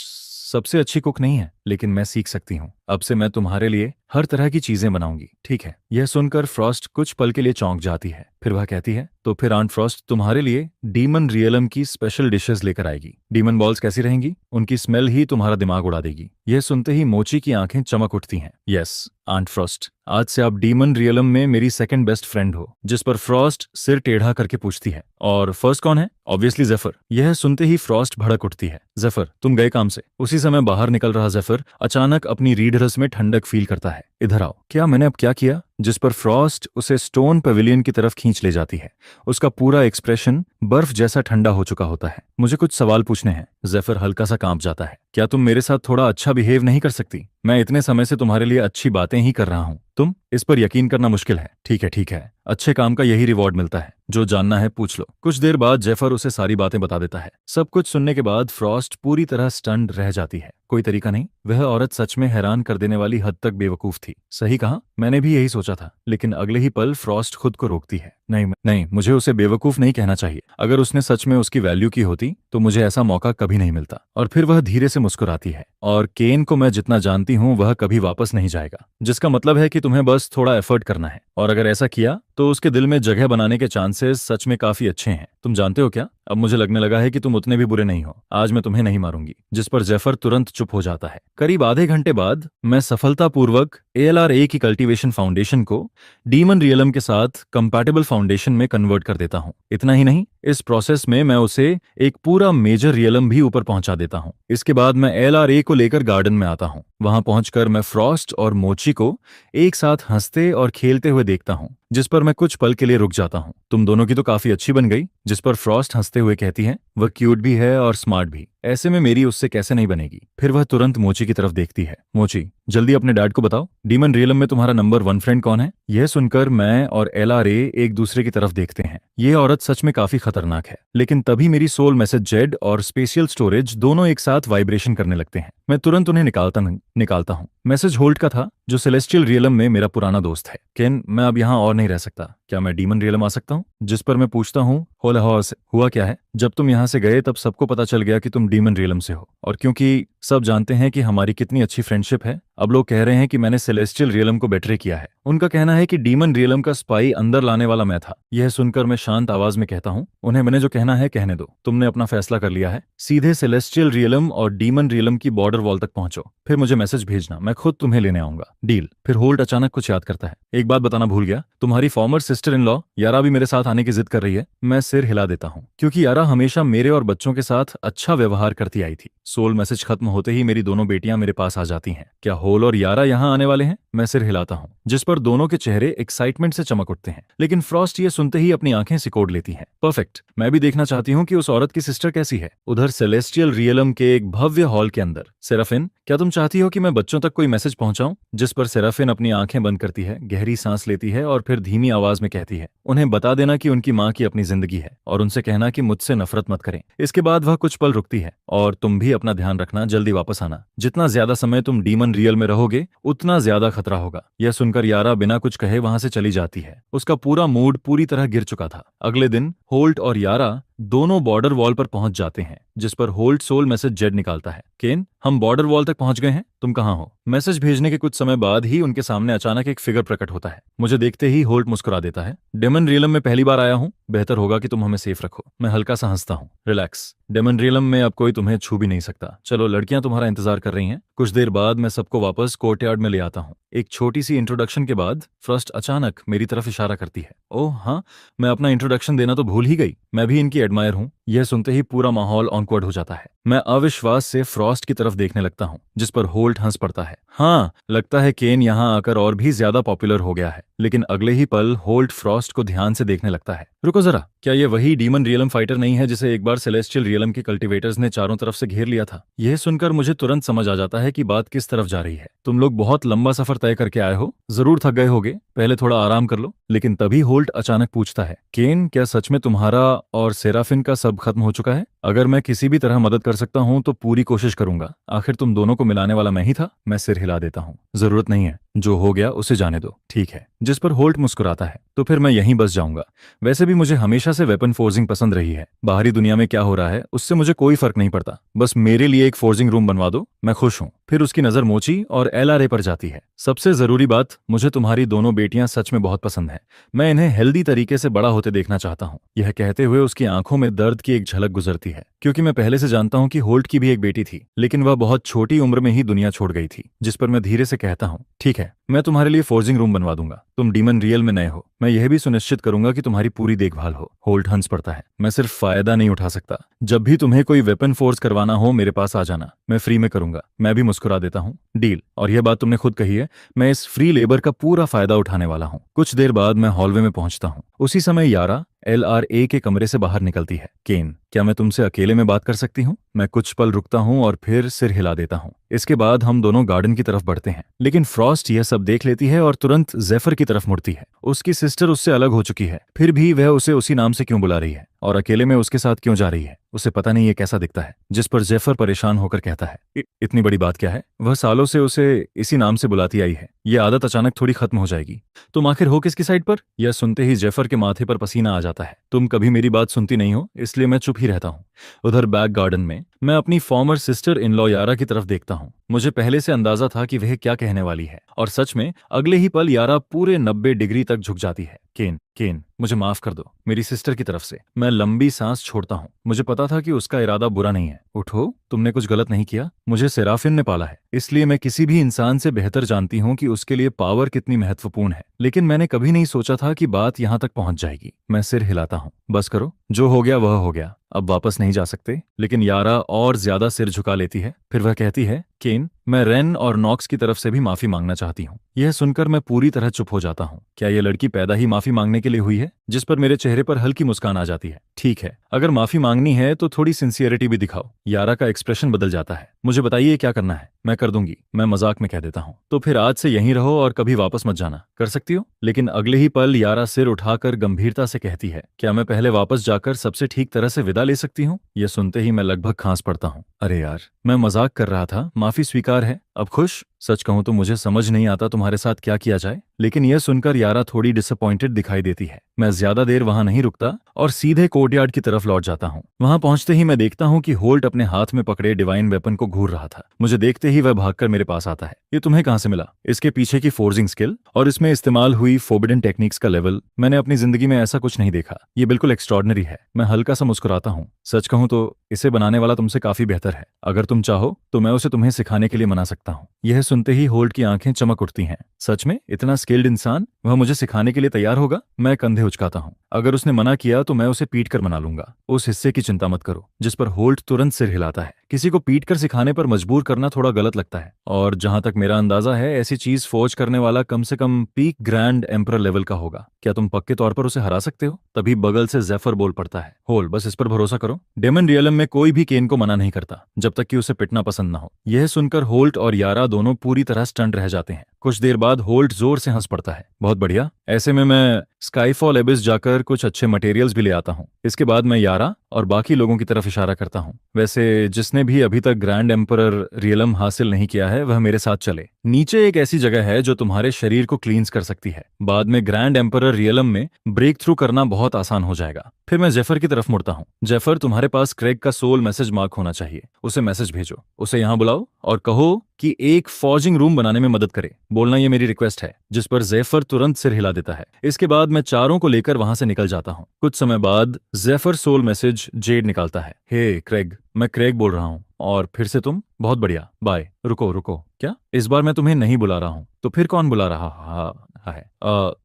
सबसे अच्छी कुक नहीं है, लेकिन मैं सीख सकती हूँ। अब से मैं तुम्हारे लिए हर तरह की चीजें बनाऊंगी, ठीक है? यह सुनकर फ्रॉस्ट कुछ पल के लिए चौंक जाती है। फिर वह कहती है, तो फिर आंट फ्रॉस्ट तुम्हारे लिए डीमन रियलम की स्पेशल डिशेस लेकर आएगी। डीमन बॉल्स कैसी रहेंगी? उनकी स्मेल ही तुम्हारा दिमाग उड़ा देगी। यह सुनते ही मोची की आंखें चमक उठती हैं। यस आंट फ्रॉस्ट, आज से आप डीमन रियलम में मेरी सेकंड बेस्ट फ्रेंड हो। जिस पर फ्रॉस्ट सिर टेढ़ा करके पूछती है, और फर्स्ट कौन है? ऑब्वियसली जेफर। यह सुनते ही फ्रॉस्ट भड़क उठती है। जेफर, तुम गए काम से। उसी समय बाहर निकल रहा जेफर अचानक अपनी रीढ़ रस में ठंडक फील करता है। इधर आओ। क्या मैंने अब क्या किया? जिस पर फ्रॉस्ट उसे स्टोन पेविलियन की तरफ खींच ले जाती है। उसका पूरा एक्सप्रेशन बर्फ जैसा ठंडा हो चुका होता है। मुझे कुछ सवाल पूछने हैं। जेफर हल्का सा कांप जाता है। क्या तुम मेरे साथ थोड़ा अच्छा बिहेव नहीं कर सकती? मैं इतने समय से तुम्हारे लिए अच्छी बातें ही कर रहा हूँ। तुम इस पर यकीन करना मुश्किल है। ठीक है, अच्छे काम का यही रिवॉर्ड मिलता है। जो जानना है पूछ लो। कुछ देर बाद जेफर उसे सारी बातें बता देता है। सब कुछ सुनने के बाद फ्रॉस्ट पूरी तरह स्टन्ड रह जाती है। कोई तरीका नहीं? वह औरत सच में हैरान कर देने वाली हद तक बेवकूफ थी। सही कहा, मैंने भी यही सोचा था। लेकिन अगले ही पल फ्रॉस्ट खुद को रोकती है। नहीं, मुझे उसे बेवकूफ नहीं कहना चाहिए। अगर उसने सच में उसकी वैल्यू की होती तो मुझे ऐसा मौका कभी नहीं मिलता। और फिर वह धीरे से मुस्कुराती है। और केन को मैं जितना जानती हूँ वह कभी वापस नहीं जाएगा। जिसका मतलब है कि तुम्हें बस थोड़ा एफर्ट करना है, और अगर ऐसा किया तो उसके दिल में जगह बनाने के चांसेस सच में काफी अच्छे हैं। तुम जानते हो क्या, अब मुझे लगने लगा है कि तुम उतने भी बुरे नहीं हो। आज मैं तुम्हें नहीं मारूंगी। जिस पर जेफर तुरंत चुप हो जाता है। करीब आधे घंटे बाद मैं सफलतापूर्वक ALRA की कल्टीवेशन फाउंडेशन को डीमन रियलम के साथ कंपैटिबल फाउंडेशन में कन्वर्ट कर देता हूँ। इतना ही नहीं, इस प्रोसेस में मैं उसे एक पूरा मेजर रियलम भी ऊपर पहुंचा देता हूँ। इसके बाद मैं ALRA को लेकर गार्डन में आता हूँ। वहां पहुंचकर मैं फ्रॉस्ट और मोची को एक साथ हंसते और खेलते हुए देखता हूँ। जिस पर मैं कुछ पल के लिए रुक जाता हूँ। तुम दोनों की तो काफी अच्छी बन गई। जिस पर फ्रॉस्ट हंसते हुए कहती है, वह क्यूट भी है और स्मार्ट भी। ऐसे में मेरी उससे कैसे नहीं बनेगी? फिर वह तुरंत मोची की तरफ देखती है। मोची, जल्दी अपने डैड को बताओ, डीमन रियलम में तुम्हारा नंबर 1 फ्रेंड कौन है? यह सुनकर मैं और LRA एक दूसरे की तरफ देखते हैं। यह औरत सच में काफी खतरनाक है। लेकिन तभी मेरी सोल मैसेज जेड और स्पेशियल स्टोरेज दोनों एक साथ वाइब्रेशन करने लगते हैं। मैं तुरंत उन्हें निकालता हूँ। मैसेज होल्ड का था, जो सेलेस्टियल रियलम में मेरा पुराना दोस्त है। केन, मैं अब यहाँ और नहीं रह सकता। क्या मैं डीमन रियलम आ सकता हूँ? जिस पर मैं पूछता हूँ, होला हुआ क्या है? जब तुम यहाँ से गए तब सबको पता चल गया कि तुम डीमन रियलम से हो। और क्योंकि सब जानते हैं कि हमारी कितनी अच्छी फ्रेंडशिप है, अब लोग कह रहे हैं कि मैंने सेलेस्टियल रियलम को बेट्रे किया है। उनका कहना है कि डीमन रियलम का स्पाई अंदर लाने वाला मैं था। यह सुनकर मैं शांत आवाज में कहता हूँ, उन्हें मैंने जो कहना है कहने दो। तुमने अपना फैसला कर लिया है, सीधे सेलेस्टियल रियलम और डीमन रियलम की बॉर्डर वॉल तक पहुंचो। फिर मुझे मैसेज भेजना, मैं खुद तुम्हें लेने आऊंगा। डील। फिर होल्ट अचानक कुछ याद करता है। एक बात बताना भूल गया, तुम्हारी फॉर्मर सिस्टर इन लॉ यारा भी मेरे साथ आने की जिद कर रही है। मैं सिर हिला देता हूँ, क्योंकि यारा हमेशा मेरे और बच्चों के साथ अच्छा व्यवहार करती आई थी। सोल मैसेज खत्म होते ही मेरी दोनों बेटियां मेरे पास आ जाती हैं। क्या होल और यारा यहाँ आने वाले हैं? मैं सिर हिलाता हूँ, जिस पर दोनों के चेहरे एक्साइटमेंट से चमक उठते हैं। लेकिन फ्रॉस्ट ये सुनते ही अपनी आंखें सिकोड़ लेती हैं। परफेक्ट, मैं भी देखना चाहती हूँ कि उस औरत की सिस्टर कैसी है। उधर सेलेस्टियल रियलम के एक भव्य हॉल के अंदर, सेराफिन, क्या तुम चाहती हो कि मैं बच्चों तक कोई मैसेज पहुंचाऊं? जिस पर सेराफिन अपनी आंखें बंद करती है, गहरी सांस लेती है और फिर धीमी आवाज में कहती है, उन्हें बता देना कि उनकी माँ की अपनी जिंदगी है और उनसे कहना कि मुझसे नफरत मत करें। इसके बाद वह कुछ पल रुकती है, और तुम भी अपना ध्यान रखना, जल्दी वापस आना। जितना ज्यादा समय तुम डीमन रियल में रहोगे उतना ज्यादा खतरा होगा। यह सुनकर यारा बिना कुछ कहे वहां से चली जाती है। उसका पूरा मूड पूरी तरह गिर चुका था। अगले दिन होल्ट और यारा दोनों बॉर्डर वॉल पर पहुंच जाते हैं। जिस पर होल्ट सोल मैसेज जेड निकालता है, केन, हम बॉर्डर वॉल तक पहुंच गए हैं, तुम कहां हो? मैसेज भेजने के कुछ समय बाद ही उनके सामने अचानक एक फिगर प्रकट होता है। मुझे देखते ही होल्ट मुस्कुरा देता है। डेमन रियलम में पहली बार आया हूं, बेहतर होगा कि तुम हमें सेफ रखो। मैं हल्का सा हंसता हूं। रिलैक्स, डेमन रियलम में अब कोई तुम्हें छू भी नहीं सकता। चलो, लड़कियां तुम्हारा इंतजार कर रही हैं। कुछ देर बाद मैं सबको वापस कोर्टयार्ड में ले आता हूँ। एक छोटी सी इंट्रोडक्शन के बाद फ्रॉस्ट अचानक मेरी तरफ इशारा करती है। ओह हाँ, मैं अपना इंट्रोडक्शन देना तो भूल ही गई। मैं भी इनकी एडमायर हूँ। यह सुनते ही पूरा माहौल ऑकवर्ड हो जाता है। मैं अविश्वास से फ्रॉस्ट की तरफ देखने लगता हूँ, जिस पर होल्ट हंस पड़ता है। हाँ, लगता है केन यहाँ आकर और भी ज्यादा पॉपुलर हो गया है। लेकिन अगले ही पल होल्ट फ्रॉस्ट को ध्यान से देखने लगता है। रुको जरा, क्या ये वही डीमन रियलम फाइटर नहीं है जिसे एक बार सेलेस्टियल रियलम के कल्टीवेटर्स ने चारों तरफ से घेर लिया था? यह सुनकर मुझे तुरंत समझ आ जाता है कि बात किस तरफ जा रही है। तुम लोग बहुत लंबा सफर तय करके आए हो, जरूर थक गए होगे, पहले थोड़ा आराम कर लो। लेकिन तभी होल्ट अचानक पूछता है, केन, क्या सच में तुम्हारा और सेराफिन का सब खत्म हो चुका है? अगर मैं किसी भी तरह मदद कर सकता हूँ तो पूरी कोशिश करूंगा। आखिर तुम दोनों को मिलाने वाला मैं ही था। मैं सिर हिला देता हूँ। जरूरत नहीं है, जो हो गया उसे जाने दो, ठीक है? जिस पर होल्ट मुस्कुराता है, तो फिर मैं यहीं बस जाऊंगा। वैसे भी मुझे हमेशा से वेपन फोर्जिंग पसंद रही है। बाहरी दुनिया में क्या हो रहा है उससे मुझे कोई फर्क नहीं पड़ता। बस मेरे लिए एक फोर्जिंग रूम बनवा दो, मैं खुश हूँ। फिर उसकी नजर मोची और एलआरए पर जाती है। सबसे जरूरी बात, मुझे तुम्हारी दोनों बेटियां सच में बहुत पसंद हैं। मैं इन्हें हेल्दी तरीके से बड़ा होते देखना चाहता हूँ। यह कहते हुए उसकी आंखों में दर्द की एक झलक गुजरती है, क्योंकि मैं पहले से जानता हूँ कि होल्ट की भी एक बेटी थी, लेकिन वह बहुत छोटी उम्र में ही दुनिया छोड़ गई थी। जिस पर मैं धीरे से कहता हूँ, ठीक है, मैं तुम्हारे लिए फोर्जिंग रूम बनवा दूंगा। तुम डीमन रियल में नए हो, मैं यह भी सुनिश्चित करूंगा कि तुम्हारी पूरी देखभाल हो। होल्ट हंस पड़ता है। मैं सिर्फ फायदा नहीं उठा सकता। जब भी तुम्हें कोई वेपन फोर्स करवाना हो मेरे पास आ जाना, मैं फ्री में करूंगा। मैं भी मुस्कुरा देता हूँ। डील। और यह बात तुमने खुद कही है, मैं इस फ्री लेबर का पूरा फायदा उठाने वाला हूँ। कुछ देर बाद मैं हॉलवे में पहुंचता हूँ। उसी समय यारा एलआरए के कमरे से बाहर निकलती है। केन, क्या मैं तुमसे अकेले में बात कर सकती हूँ? मैं कुछ पल रुकता हूँ और फिर सिर हिला देता हूँ। इसके बाद हम दोनों गार्डन की तरफ बढ़ते हैं, लेकिन फ्रॉस्ट यह सब देख लेती है और तुरंत जेफर की तरफ मुड़ती है। उसकी सिस्टर उससे अलग हो चुकी है, फिर भी वह उसे उसी नाम से क्यों बुला रही है और अकेले में उसके साथ क्यों जा रही है? उसे पता नहीं ये कैसा दिखता है। जिस पर जेफर परेशान होकर कहता है, इतनी बड़ी बात क्या है? वह सालों से उसे इसी नाम से बुलाती आई है। ये आदत अचानक थोड़ी खत्म हो जाएगी। तुम आखिर हो किसकी साइड पर? यह सुनते ही जेफर के माथे पर पसीना आ जाता है। तुम कभी मेरी बात सुनती नहीं हो, इसलिए मैं चुप ही रहता हूँ। उधर बैक गार्डन में मैं अपनी फॉर्मर सिस्टर इन लॉ यारा की तरफ देखता हूँ। मुझे पहले से अंदाजा था कि वह क्या कहने वाली है, और सच में अगले ही पल यारा पूरे 90 डिग्री तक झुक जाती है। केन, केन, मुझे माफ कर दो, मेरी सिस्टर की तरफ से। मैं लंबी सांस छोड़ता हूँ। मुझे पता था कि उसका इरादा बुरा नहीं है। उठो, तुमने कुछ गलत नहीं किया। मुझे सेराफिन ने पाला है, इसलिए मैं किसी भी इंसान से बेहतर जानती हूँ कि उसके लिए पावर कितनी महत्वपूर्ण है। लेकिन मैंने कभी नहीं सोचा था कि बात यहाँ तक पहुंच जाएगी। मैं सिर हिलाता हूँ। बस करो, जो हो गया वह हो गया, अब वापस नहीं जा सकते। लेकिन यारा और ज्यादा सिर झुका लेती है। फिर वह कहती है, केन, मैं रेन और नॉक्स की तरफ से भी माफी मांगना चाहती हूँ। यह सुनकर मैं पूरी तरह चुप हो जाता हूँ। क्या यह लड़की पैदा ही माफी मांगने के लिए हुई है? जिस पर मेरे चेहरे पर हल्की मुस्कान आ जाती है। ठीक है, अगर माफी मांगनी है तो थोड़ी सिंसियरिटी भी दिखाओ। यारा का एक्सप्रेशन बदल जाता है। मुझे बताइए क्या करना है, मैं कर दूंगी। मैं मजाक में कह देता हूँ। तो फिर आज से यहीं रहो और कभी वापस मत जाना। कर सकती हो? लेकिन अगले ही पल यारा सिर उठाकर गंभीरता से कहती है, क्या मैं पहले वापस जाकर सबसे ठीक तरह से विदा ले सकती हूँ? यह सुनते ही मैं लगभग खांस पड़ता हूँ। अरे यार, मैं मजाक कर रहा था। माफी स्वीकार है, अब खुश? सच कहूं तो मुझे समझ नहीं आता तुम्हारे साथ क्या किया जाए। लेकिन यह सुनकर यारा थोड़ी डिसअपॉइंटेड दिखाई देती है। मैं ज्यादा देर वहां नहीं रुकता और सीधे कोर्टयार्ड की तरफ लौट जाता हूँ। वहां पहुंचते ही मैं देखता हूँ कि होल्ट अपने हाथ में पकड़े डिवाइन वेपन को घूर रहा था। मुझे देखते ही वह भागकर मेरे पास आता है। ये तुम्हें कहां से मिला? इसके पीछे की फोर्जिंग स्किल और इसमें इस्तेमाल हुई फोर्बिडन टेक्निक्स का लेवल, मैंने अपनी जिंदगी में ऐसा कुछ नहीं देखा। ये बिल्कुल एक्स्ट्रॉर्डनरी है। मैं हल्का सा मुस्कुराता हूँ। सच कहूं तो इसे बनाने वाला तुमसे काफी बेहतर है। अगर तुम चाहो तो मैं उसे तुम्हें सिखाने के लिए मना सकता हूँ। यह सुनते ही होल्ट की आंखें चमक उठती हैं। सच में? इतना स्किल्ड इंसान, वह मुझे सिखाने के लिए तैयार होगा? मैं कंधे उचकाता हूँ। अगर उसने मना किया तो मैं उसे पीट कर मना लूंगा। उस हिस्से की चिंता मत करो। जिस पर होल्ट तुरंत सिर हिलाता है। किसी को पीट कर सिखाने पर मजबूर करना थोड़ा गलत लगता है, और जहां तक मेरा अंदाजा है ऐसी चीज फोर्ज करने वाला कम से कम पीक ग्रैंड एम्परर लेवल का होगा। क्या तुम पक्के तौर पर उसे हरा सकते हो? तभी बगल से जेफर बोल पड़ता है, होल, बस इस पर भरोसा करो। डेमन रियलम में कोई भी केन को मना नहीं करता जब तक कि उसे पिटना पसंद ना हो। यह सुनकर होल्ट और यारा दोनों पूरी तरह स्टंट रह जाते हैं। कुछ देर बाद होल्ट जोर से हंस पड़ता है। बहुत बढ़िया, ऐसे में मैं स्काईफॉल एबिस जाकर कुछ अच्छे मटेरियल्स भी ले आता हूँ। इसके बाद मैं यारा और बाकी लोगों की तरफ इशारा करता हूँ। वैसे जिसने भी अभी तक ग्रैंड एम्परर रियलम हासिल नहीं किया है वह मेरे साथ चले। नीचे एक ऐसी जगह है जो तुम्हारे शरीर को क्लींस कर सकती है। बाद में ग्रैंड एम्परर रियलम में ब्रेक थ्रू करना बहुत आसान हो जाएगा। फिर मैं जेफर की तरफ मुड़ता हूँ। जेफर, तुम्हारे पास क्रेग का सोल मैसेज मार्क होना चाहिए। उसे मैसेज भेजो, उसे यहाँ बुलाओ और कहो कि एक फॉर्जिंग रूम बनाने में मदद करे। बोलना ये मेरी रिक्वेस्ट है। जिस पर जेफर तुरंत सिर हिला देता है। इसके बाद मैं चारों को लेकर वहां से निकल जाता हूँ। कुछ समय बाद जेफर सोल मैसेज जेड निकालता है। हे क्रेग, मैं क्रेग बोल रहा हूँ। और फिर से तुम? बहुत बढ़िया, बाय। रुको रुको, क्या इस बार मैं तुम्हें नहीं बुला रहा हूँ? तो फिर कौन बुला रहा? हाँ, रहा है।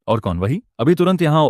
और कौन? वही अभी तुरंत यहाँ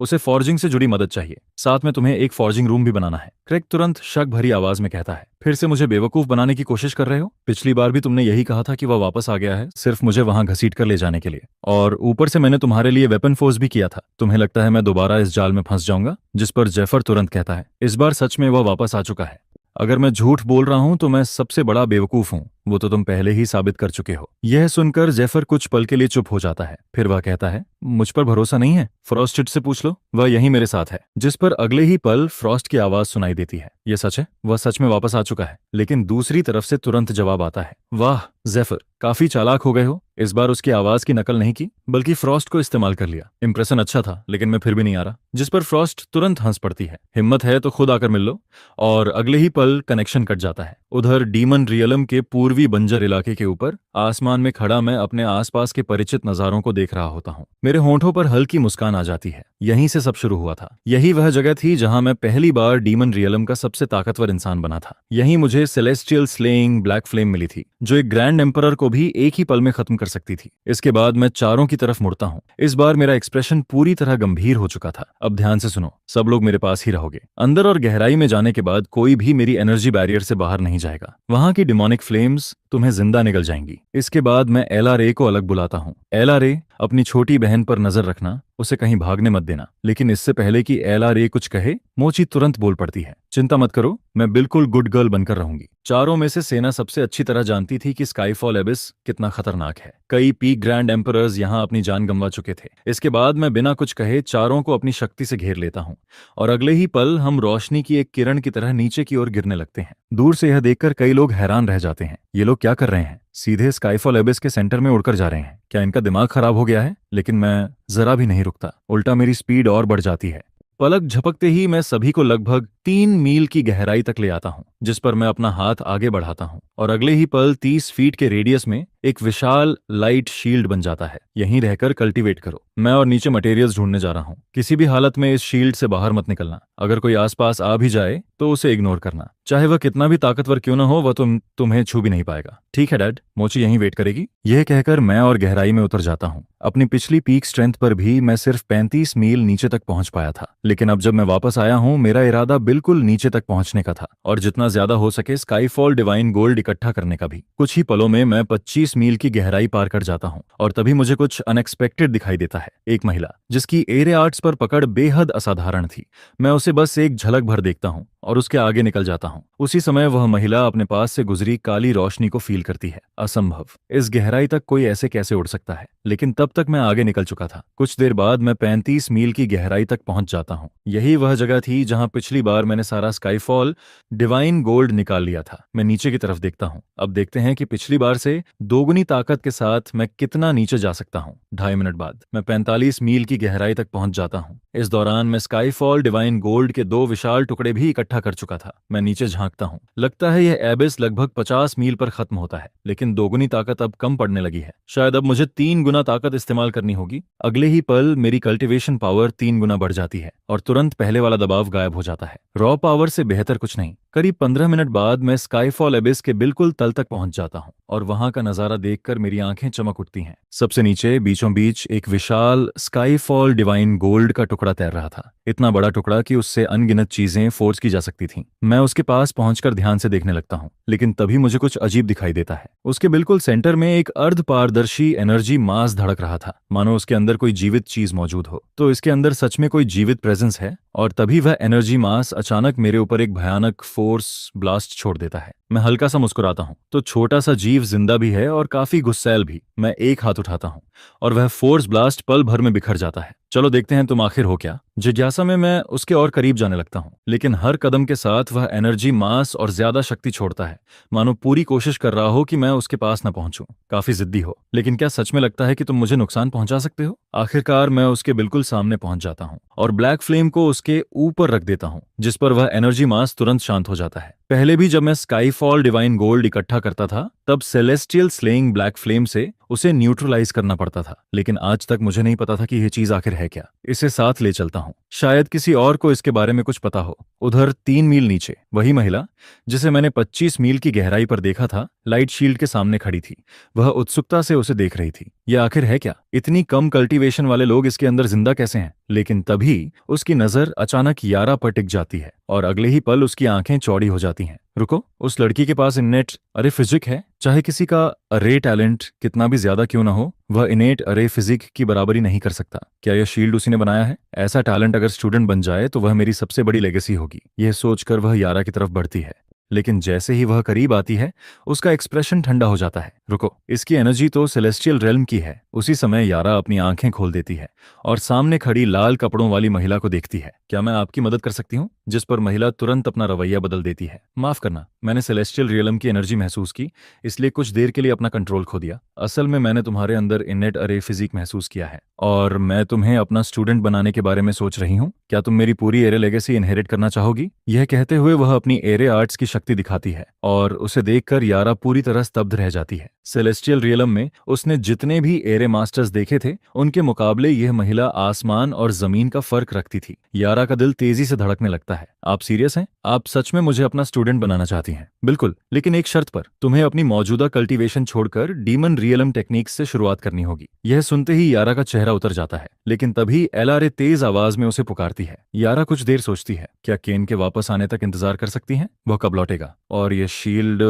उसे फॉर्जिंग से जुड़ी मदद चाहिए, साथ में तुम्हें एक फॉर्जिंग रूम भी बनाना है। क्रेग तुरंत शक भरी आवाज में कहता है, फिर से मुझे बेवकूफ बनाने की कोशिश कर रहे हो? पिछली बार भी तुमने यही कहा था कि वह वापस आ गया है सिर्फ मुझे वहां घसीट कर ले जाने के लिए, और ऊपर से मैंने तुम्हारे लिए वेपन फोर्स भी किया था। तुम्हें लगता है मैं दोबारा इस जाल में फंस जाऊंगा? जिस पर जेफर तुरंत कहता है, इस बार सच में वह वापस आ चुका है। अगर मैं झूठ बोल रहा हूं तो मैं सबसे बड़ा बेवकूफ हूं, वो तो तुम पहले ही साबित कर चुके हो। यह सुनकर जेफर कुछ पल के लिए चुप हो जाता है, फिर वह कहता है, मुझ पर भरोसा नहीं है? फ्रॉस्टेड से पूछ लो, वह यहीं मेरे साथ है। जिस पर अगले ही पल फ्रॉस्ट की आवाज सुनाई देती है, यह सच है, वह सच में वापस आ चुका है। लेकिन दूसरी तरफ से तुरंत जवाब आता है, वाह जेफर, काफी चालाक हो गए हो। इस बार उसकी आवाज की नकल नहीं की, बल्कि फ्रॉस्ट को इस्तेमाल कर लिया। इंप्रेशन अच्छा था, लेकिन मैं फिर भी नहीं आ रहा। जिस पर फ्रॉस्ट तुरंत हंस पड़ती है, हिम्मत है तो खुद आकर मिल लो। और अगले ही पल कनेक्शन कट जाता है। उधर डीमन रियलम के पूर्वी बंजर इलाके के ऊपर आसमान में खड़ा मैं अपने आसपास के परिचित नजारों को देख रहा होता हूँ। मेरे होंठों पर हल्की मुस्कान आ जाती है। यहीं से सब शुरू हुआ था। यही वह जगह थी जहां मैं पहली बार डीमन रियलम का सबसे ताकतवर इंसान बना था। यहीं मुझे सेलेस्टियल स्लेइंग ब्लैक फ्लेम मिली थी, जो एक ग्रैंड एम्परर को भी एक ही पल में खत्म कर सकती थी। इसके बाद मैं चारों की तरफ मुड़ता हूँ। इस बार मेरा एक्सप्रेशन पूरी तरह गंभीर हो चुका था। अब ध्यान से सुनो, सब लोग मेरे पास ही रहोगे। अंदर और गहराई में जाने के बाद कोई भी मेरी एनर्जी बैरियर से बाहर नहीं जाएगा। वहां की डिमोनिक फ्लेम्स तुम्हें जिंदा निगल जाएंगी। इसके बाद मैं एलआरए को अलग बुलाता हूँ। एलआरए, अपनी छोटी बहन पर नजर रखना, उसे कहीं भागने मत देना। लेकिन इससे पहले कि एलआरए कुछ कहे, मोची तुरंत बोल पड़ती है, चिंता मत करो, मैं बिल्कुल गुड गर्ल बनकर रहूंगी। चारों में से सेना सबसे अच्छी तरह जानती थी कि स्काईफॉल एबिस कितना खतरनाक है। कई पीक ग्रैंड एम्परर्स यहाँ अपनी जान गंवा चुके थे। इसके बाद मैं बिना कुछ कहे चारों को अपनी शक्ति से घेर लेता हूँ, और अगले ही पल हम रोशनी की एक किरण की तरह नीचे की ओर गिरने लगते हैं। दूर से यह देखकर कई लोग हैरान रह जाते हैं, ये लोग क्या कर रहे हैं? सीधे स्काईफॉल एबिस के सेंटर में उड़कर जा रहे हैं। क्या इनका दिमाग खराब हो गया है? लेकिन मैं जरा भी नहीं रुकता, उल्टा मेरी स्पीड और बढ़ जाती है। पलक झपकते ही मैं सभी को लगभग 3 मील की गहराई तक ले आता हूँ, जिस पर मैं अपना हाथ आगे बढ़ाता हूँ, और अगले ही पल 30 फीट के रेडियस में एक विशाल लाइट शील्ड बन जाता है। यहीं रहकर कल्टीवेट करो। मैं और नीचे मटेरियल्स ढूंढने जा रहा हूँ। किसी भी हालत में इस शील्ड से बाहर मत निकलना। अगर कोई आसपास आ भी जाए तो उसे इग्नोर करना, चाहे वह कितना भी ताकतवर क्यों न हो, वह तुम्हें छू भी नहीं पाएगा। ठीक है डैड, मोची यहीं वेट करेगी। यह कहकर मैं और गहराई में उतर जाता हूँ। अपनी पिछली पीक स्ट्रेंथ पर भी मैं सिर्फ 35 मील नीचे तक पहुंच पाया था, लेकिन अब जब मैं वापस आया हूँ, मेरा इरादा बिल्कुल नीचे तक पहुंचने का था, और जितना ज्यादा हो सके स्काईफॉल डिवाइन गोल्ड इकट्ठा करने का भी। कुछ ही पलों में मैं 25 मील की गहराई पार कर जाता हूँ, और तभी मुझे कुछ अनएक्सपेक्टेड दिखाई देता है। एक महिला, जिसकी एरे आर्ट्स पर पकड़ बेहद असाधारण थी। मैं उसे बस एक झलक भर देखता हूँ और उसके आगे निकल जाता हूँ। उसी समय वह महिला अपने पास से गुजरी काली रोशनी को फील करती है। असंभव, इस गहराई तक कोई ऐसे कैसे उड़ सकता है? लेकिन तब तक मैं आगे निकल चुका था। कुछ देर बाद मैं 35 मील की गहराई तक पहुंच जाता हूँ। यही वह जगह थी जहां पिछली बार मैंने सारा स्काईफॉल डिवाइन गोल्ड निकाल लिया था। मैं नीचे की तरफ देखता हूँ। अब देखते हैं कि पिछली बार से दोगुनी ताकत के साथ मैं कितना नीचे जा सकता हूँ। 2.5 मिनट बाद मैं 45 मील की गहराई तक पहुंच जाता हूँ। इस दौरान मैं स्काईफॉल डिवाइन गोल्ड के 2 विशाल टुकड़े भी इकट्ठा कर चुका था। मैं नीचे झांकता हूँ। लगता है यह एबिस लगभग 50 मील पर खत्म होता है, लेकिन दोगुनी ताकत अब कम पड़ने लगी है। शायद अब मुझे 3 गुना ताकत इस्तेमाल करनी होगी। अगले ही पल मेरी कल्टीवेशन पावर 3 गुना बढ़ जाती है, और तुरंत पहले वाला दबाव गायब हो जाता है। रॉ पावर से बेहतर कुछ नहीं। करीब 15 मिनट बाद मैं स्काईफॉल एबिस के बिल्कुल तल तक पहुंच जाता हूँ, और वहां का नजारा देखकर मेरी आंखें चमक उठती हैं। सबसे नीचे बीचों बीच एक विशाल स्काईफॉल डिवाइन गोल्ड का टुकड़ा तैर रहा था। इतना बड़ा टुकड़ा कि उससे अनगिनत चीजें फोर्स की जा सकती थीं। मैं उसके पास पहुंचकर ध्यान से देखने लगता हूं, लेकिन तभी मुझे कुछ अजीब दिखाई देता है। उसके बिल्कुल सेंटर में एक अर्ध पारदर्शी एनर्जी मास धड़क रहा था, मानो उसके अंदर कोई जीवित चीज मौजूद हो। तो इसके अंदर सच में कोई जीवित प्रेजेंस है? और तभी वह एनर्जी मास अचानक मेरे ऊपर एक भयानक फोर्स ब्लास्ट छोड़ देता है। मैं हल्का सा मुस्कुराता हूँ। तो छोटा सा जीव जिंदा भी है और काफी गुस्सैल भी। मैं एक हाथ उठाता हूँ और वह फोर्स ब्लास्ट पल भर में बिखर जाता है। चलो देखते हैं तुम आखिर हो क्या। जिज्ञासा में मैं उसके और करीब जाने लगता हूँ, लेकिन हर कदम के साथ वह एनर्जी मास और ज्यादा शक्ति छोड़ता है, मानो पूरी कोशिश कर रहा हो कि मैं उसके पास न पहुंचूं। काफी जिद्दी हो, लेकिन क्या सच में लगता है कि तुम मुझे नुकसान पहुंचा सकते हो? आखिरकार मैं उसके बिल्कुल सामने पहुंच जाता हूँ और ब्लैक फ्लेम को उसके ऊपर रख देता हूँ, जिस पर वह एनर्जी मास तुरंत शांत हो जाता है। पहले भी जब मैं स्काईफॉल डिवाइन गोल्ड इकट्ठा करता था, तब सेलेस्टियल स्लेइंग ब्लैक फ्लेम से उसे न्यूट्रलाइज करना पड़ता था, लेकिन आज तक मुझे नहीं पता था कि यह चीज आखिर है क्या। इसे साथ ले चलता हूँ, शायद किसी और को इसके बारे में कुछ पता हो। उधर 3 मील नीचे वही महिला जिसे मैंने 25 मील की गहराई पर देखा था, लाइट शील्ड के सामने खड़ी थी। वह उत्सुकता से उसे देख रही थी। यह आखिर है क्या? इतनी कम कल्टीवेशन वाले लोग इसके अंदर जिंदा कैसे हैं? लेकिन तभी उसकी नजर अचानक यारा पर टिक जाती है और अगले ही पल उसकी आंखें चौड़ी हो जाती हैं। रुको, उस लड़की के पास इनेट अरे फिजिक है। चाहे किसी का अरे टैलेंट कितना भी ज्यादा क्यों ना हो, वह इनेट अरे फिजिक की बराबरी नहीं कर सकता। क्या यह शील्ड उसी ने बनाया है? ऐसा टैलेंट अगर स्टूडेंट बन जाए तो वह मेरी सबसे बड़ी लेगेसी होगी। यह सोचकर वह यारा की तरफ बढ़ती है, लेकिन जैसे ही वह करीब आती है उसका एक्सप्रेशन ठंडा हो जाता है। रुको, इसकी एनर्जी तो सेलेस्टियल रेल्म की है। उसी समय यारा अपनी आंखें खोल देती है और सामने खड़ी लाल कपड़ों वाली महिला को देखती है। क्या मैं आपकी मदद कर सकती हूँ? जिस पर महिला तुरंत अपना रवैया बदल देती है। माफ करना, मैंने सेलेस्टियल रियलम की एनर्जी महसूस की, इसलिए कुछ देर के लिए अपना कंट्रोल खो दिया। असल में मैंने तुम्हारे अंदर इनेट अरे फिजिक महसूस किया है और मैं तुम्हें अपना स्टूडेंट बनाने के बारे में सोच रही हूँ। क्या तुम मेरी पूरी एरे लेगेसी इनहेरिट करना चाहोगी? यह कहते हुए वह अपनी एरे आर्ट्स की शक्ति दिखाती है और उसे देखकर यारा पूरी तरह स्तब्ध रह जाती है। सेलेस्टियल रियलम में उसने जितने भी एरे मास्टर्स देखे थे उनके मुकाबले यह महिला आसमान और जमीन का फर्क रखती थी। यारा का दिल तेजी से धड़कने लगता है। आप सीरियस हैं? आप सच में मुझे अपना स्टूडेंट बनाना चाहती हैं? बिल्कुल, लेकिन एक शर्त पर। तुम्हें अपनी मौजूदा कल्टीवेशन छोड़कर डीमन रियलम टेक्निक्स से शुरुआत करनी होगी। यह सुनते ही यारा का चेहरा उतर जाता है, लेकिन तभी एलारे तेज आवाज में उसे पुकारती है। यारा कुछ देर सोचती है। क्या केन के वापस आने तक इंतजार कर सकती हैं? वह कब लौटेगा? और यह शील्ड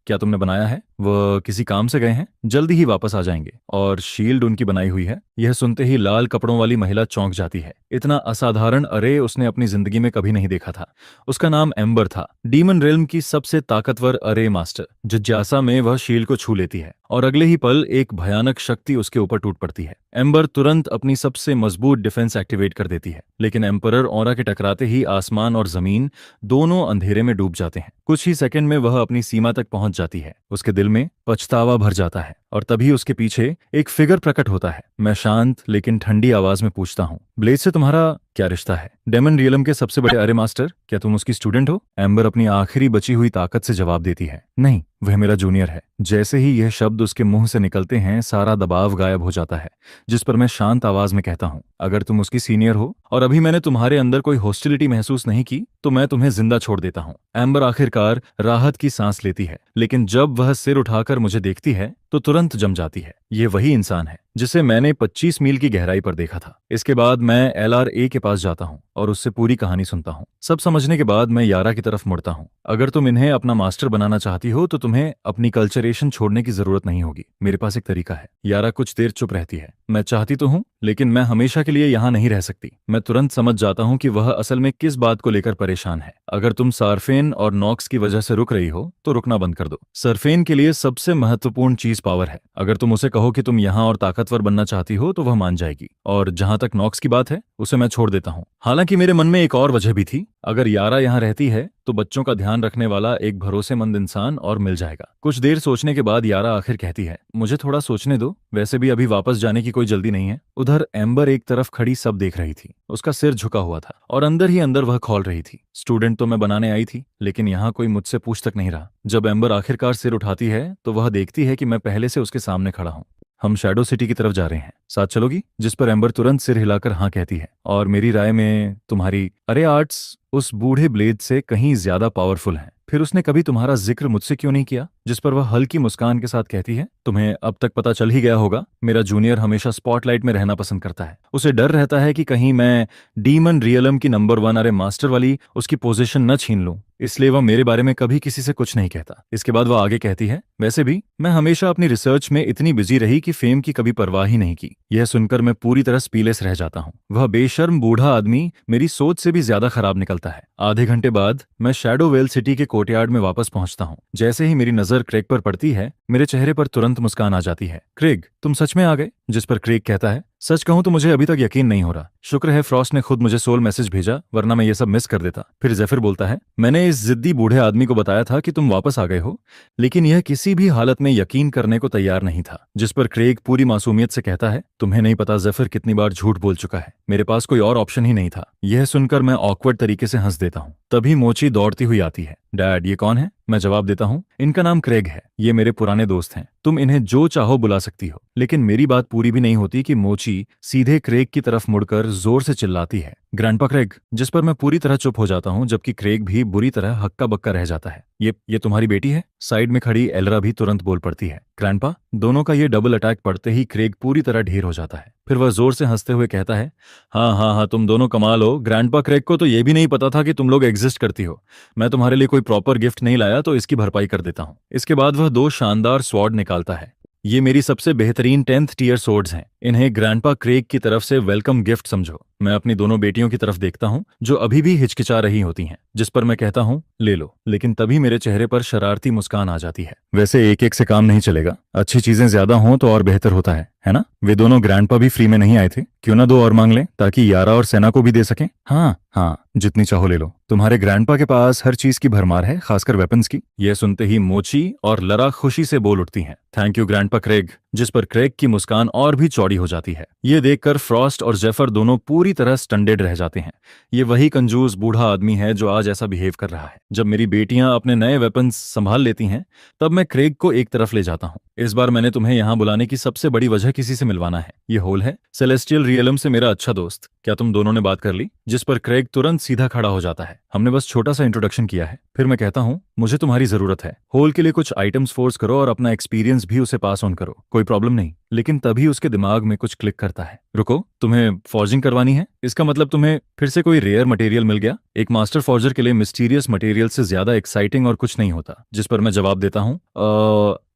क्या तुमने बनाया है? वह किसी काम से गए हैं, जल्दी ही वापस आ जाएंगे। और शील्ड उनकी बनाई हुई है? यह सुनते ही लाल कपड़ों वाली महिला चौंक जाती है। इतना असाधारण अरे उसने अपनी जिंदगी में कभी नहीं देखा था। उसका नाम एम्बर था, डीमन रेल्म की सबसे ताकतवर अरे मास्टर। जिज्ञासा में वह शील्ड को छू लेती है और अगले ही पल एक भयानक शक्ति उसके ऊपर टूट पड़ती है। एम्बर तुरंत अपनी सबसे मजबूत डिफेंस एक्टिवेट कर देती है, लेकिन एम्परर ऑरा के टकराते ही आसमान और जमीन दोनों अंधेरे में डूब जाते हैं। कुछ ही सेकंड में वह अपनी सीमा तक पहुंच जाती है। उसके दिल में पछतावा भर जाता है और तभी उसके पीछे एक फिगर प्रकट होता है। मैं शांत लेकिन ठंडी आवाज में पूछता हूँ, ब्लेड से तुम्हारा क्या रिश्ता है? डेमन रियलम के सबसे बड़े अरे मास्टर, क्या तुम उसकी स्टूडेंट हो? एम्बर अपनी आखिरी बची हुई ताकत से जवाब देती है, नहीं, वह मेरा जूनियर है। जैसे ही यह शब्द उसके मुंह से निकलते हैं सारा दबाव गायब हो जाता है, जिस पर मैं शांत आवाज में कहता हूँ, अगर तुम उसकी सीनियर हो और अभी मैंने तुम्हारे अंदर कोई हॉस्टिलिटी महसूस नहीं की तो मैं तुम्हें जिंदा छोड़ देता हूँ। एम्बर आखिरकार राहत की सांस लेती है, लेकिन जब वह सिर उठाकर मुझे देखती है तो तुरंत जम जाती है। ये वही इंसान है जिसे मैंने 25 मील की गहराई पर देखा था। इसके बाद मैं LRA के पास जाता हूँ और उससे पूरी कहानी सुनता हूँ। सब समझने के बाद मैं यारा की तरफ मुड़ता हूँ। अगर तुम इन्हें अपना मास्टर बनाना चाहती हो तो तुम्हें अपनी कल्चरेशन छोड़ने की जरूरत नहीं होगी। मेरे पास एक तरीका है। यारा कुछ देर चुप रहती है। मैं चाहती तो हूँ, लेकिन मैं हमेशा के लिए यहाँ नहीं रह सकती। मैं तुरंत समझ जाता हूँ कि वह असल में किस बात को लेकर परेशान है। अगर तुम सार्फेन और नॉक्स की वजह से रुक रही हो तो रुकना बंद कर दो। सार्फेन के लिए सबसे महत्वपूर्ण चीज पावर है। अगर तुम उसे कहो कि तुम यहाँ और ताकतवर बनना चाहती हो तो वह मान जाएगी। और जहां तक नॉक्स की बात है, उसे मैं छोड़ देता हूँ। हालांकि मेरे मन में एक और वजह भी थी। अगर यारा यहाँ रहती है तो बच्चों का ध्यान रखने वाला एक भरोसेमंद इंसान और मिल जाएगा। कुछ देर सोचने के बाद यारा आखिर कहती है, मुझे थोड़ा सोचने दो, वैसे भी अभी वापस जाने की कोई जल्दी नहीं है। उधर एम्बर एक तरफ खड़ी सब देख रही थी। उसका सिर झुका हुआ था और अंदर ही अंदर वह खौल रही थी। स्टूडेंट तो मैं बनाने आई थी, लेकिन यहाँ कोई मुझसे पूछ तक नहीं रहा। जब एम्बर आखिरकार सिर उठाती है तो वह देखती है कि मैं पहले से उसके सामने खड़ा हूँ। हम शैडो सिटी की तरफ जा रहे हैं, साथ चलोगी? जिस पर एम्बर तुरंत सिर हिलाकर हाँ कहती है। और मेरी राय में तुम्हारी अरे आर्ट्स उस बूढ़े ब्लेड से कहीं ज्यादा पावरफुल हैं। फिर उसने कभी तुम्हारा जिक्र मुझसे क्यों नहीं किया? जिस पर वह हल्की मुस्कान के साथ कहती है, तुम्हें अब तक पता चल ही गया होगा, मेरा जूनियर हमेशा स्पॉटलाइट में रहना पसंद करता है। उसे डर रहता है कि कहीं मैं डीमन रियलम की नंबर 1 अरे मास्टर वाली उसकी पोजीशन न छीन लूं, इसलिए वह मेरे बारे में कभी किसी से कुछ नहीं कहता। इसके बाद वह आगे कहती है, वैसे भी मैं हमेशा अपनी रिसर्च में इतनी बिजी रही कि फेम की कभी परवाह ही नहीं की। यह सुनकर मैं पूरी तरह स्पीलेस रह जाता हूँ। वह बेशर्म बूढ़ा आदमी मेरी सोच से भी ज्यादा खराब निकलता है। आधे घंटे बाद मैं शैडोवेल सिटी के कोर्टयार्ड में वापस पहुंचता हूँ। जैसे ही मेरी नजर क्रेग पर पड़ती है, मेरे चेहरे पर तुरंत मुस्कान आ जाती है। क्रेग, तुम सच में आ गए? जिस पर क्रेग कहता है, सच कहूं तो मुझे अभी तक यकीन नहीं हो रहा। शुक्र है फ्रॉस्ट ने खुद मुझे सोल मैसेज भेजा, वरना मैं ये सब मिस कर देता। फिर जेफिर बोलता है, मैंने इस जिद्दी बूढ़े आदमी को बताया था कि तुम वापस आ गए हो, लेकिन यह किसी भी हालत में यकीन करने को तैयार नहीं था। जिस पर क्रेग पूरी मासूमियत से कहता है, तुम्हें नहीं पता जेफिर कितनी बार झूठ बोल चुका है। मेरे पास कोई और ऑप्शन ही नहीं था। यह सुनकर मैं ऑकवर्ड तरीके से हंस देता हूँ। तभी मोची दौड़ती हुई आती है। डैड, ये कौन है? मैं जवाब देता हूँ, इनका नाम क्रेग है, ये मेरे पुराने दोस्त हैं, तुम इन्हें जो चाहो बुला सकती हो। लेकिन मेरी बात पूरी भी नहीं होती कि मोची सीधे क्रेग की तरफ मुड़कर जोर से चिल्लाती है, ग्रैंडपा क्रेग। जिस पर मैं पूरी तरह चुप हो जाता हूँ, जबकि क्रेग भी बुरी तरह हक्का बक्का रह जाता है। ये तुम्हारी बेटी है? साइड में खड़ी एलरा भी तुरंत बोल पड़ती है। ग्रैंडपा। दोनों का ये डबल अटैक पड़ते ही क्रेग पूरी तरह ढेर हो जाता है। फिर वह जोर से हंसते हुए कहता है, हाँ हाँ हाँ, तुम दोनों कमाल हो। ग्रैंडपा क्रेग को तो ये भी नहीं पता था कि तुम लोग एग्जिस्ट करती हो। मैं तुम्हारे लिए कोई प्रॉपर गिफ्ट नहीं लाया तो इसकी भरपाई कर देता हूँ। इसके बाद वह 2 शानदार स्वॉर्ड निकालता है। ये मेरी सबसे बेहतरीन 10th टियर सोर्ड्स हैं। इन्हें ग्रैंडपा क्रेग की तरफ से वेलकम गिफ्ट समझो। मैं अपनी दोनों बेटियों की तरफ देखता हूँ जो अभी भी हिचकिचा रही होती हैं, जिस पर मैं कहता हूँ, ले लो। लेकिन तभी मेरे चेहरे पर शरारती मुस्कान आ जाती है। वैसे एक एक से काम नहीं चलेगा, अच्छी चीजें ज्यादा हों तो और बेहतर होता है ना? वे दोनों ग्रैंडपा भी फ्री में नहीं आए थे, क्यों ना 2 और मांग लें ताकि यारा और सेना को भी दे सकें। हाँ हाँ, जितनी चाहो ले लो। तुम्हारे ग्रैंडपा के पास हर चीज की भरमार है, खासकर वेपन्स की। यह सुनते ही मोची और लरा खुशी से बोल उठती हैं, थैंक यू ग्रैंडपा क्रेग। जिस पर क्रेग की मुस्कान और भी चौड़ी हो जाती है। ये देखकर फ्रॉस्ट और जेफर दोनों पूरी तरह स्टंडेड रह जाते हैं। ये वही कंजूस बूढ़ा आदमी है जो आज ऐसा बिहेव कर रहा है। जब मेरी बेटियां अपने नए वेपन्स संभाल लेती हैं, तब मैं क्रेग को एक तरफ ले जाता हूँ। इस बार मैंने तुम्हें यहाँ बुलाने की सबसे बड़ी वजह किसी से मिलवाना है। ये होल है सेलेस्टियल रियलम से मेरा अच्छा दोस्त। क्या तुम दोनों ने बात कर ली? जिस पर क्रेग तुरंत सीधा खड़ा हो जाता है, हमने बस छोटा सा इंट्रोडक्शन किया है। फिर मैं कहता हूँ, मुझे तुम्हारी जरूरत है। होल के लिए कुछ आइटम्स फोर्स करो और अपना एक्सपीरियंस भी उसे पास ऑन करो, कोई प्रॉब्लम नहीं। लेकिन तभी उसके दिमाग में कुछ क्लिक करता है। रुको, तुम्हें फॉर्जिंग करवानी है? इसका मतलब तुम्हें फिर से कोई रेयर मटेरियल मिल गया? एक मास्टर फॉर्जर के लिए मिस्टीरियस मटेरियल से ज्यादा एक्साइटिंग और कुछ नहीं होता। जिस पर मैं जवाब देता हूँ,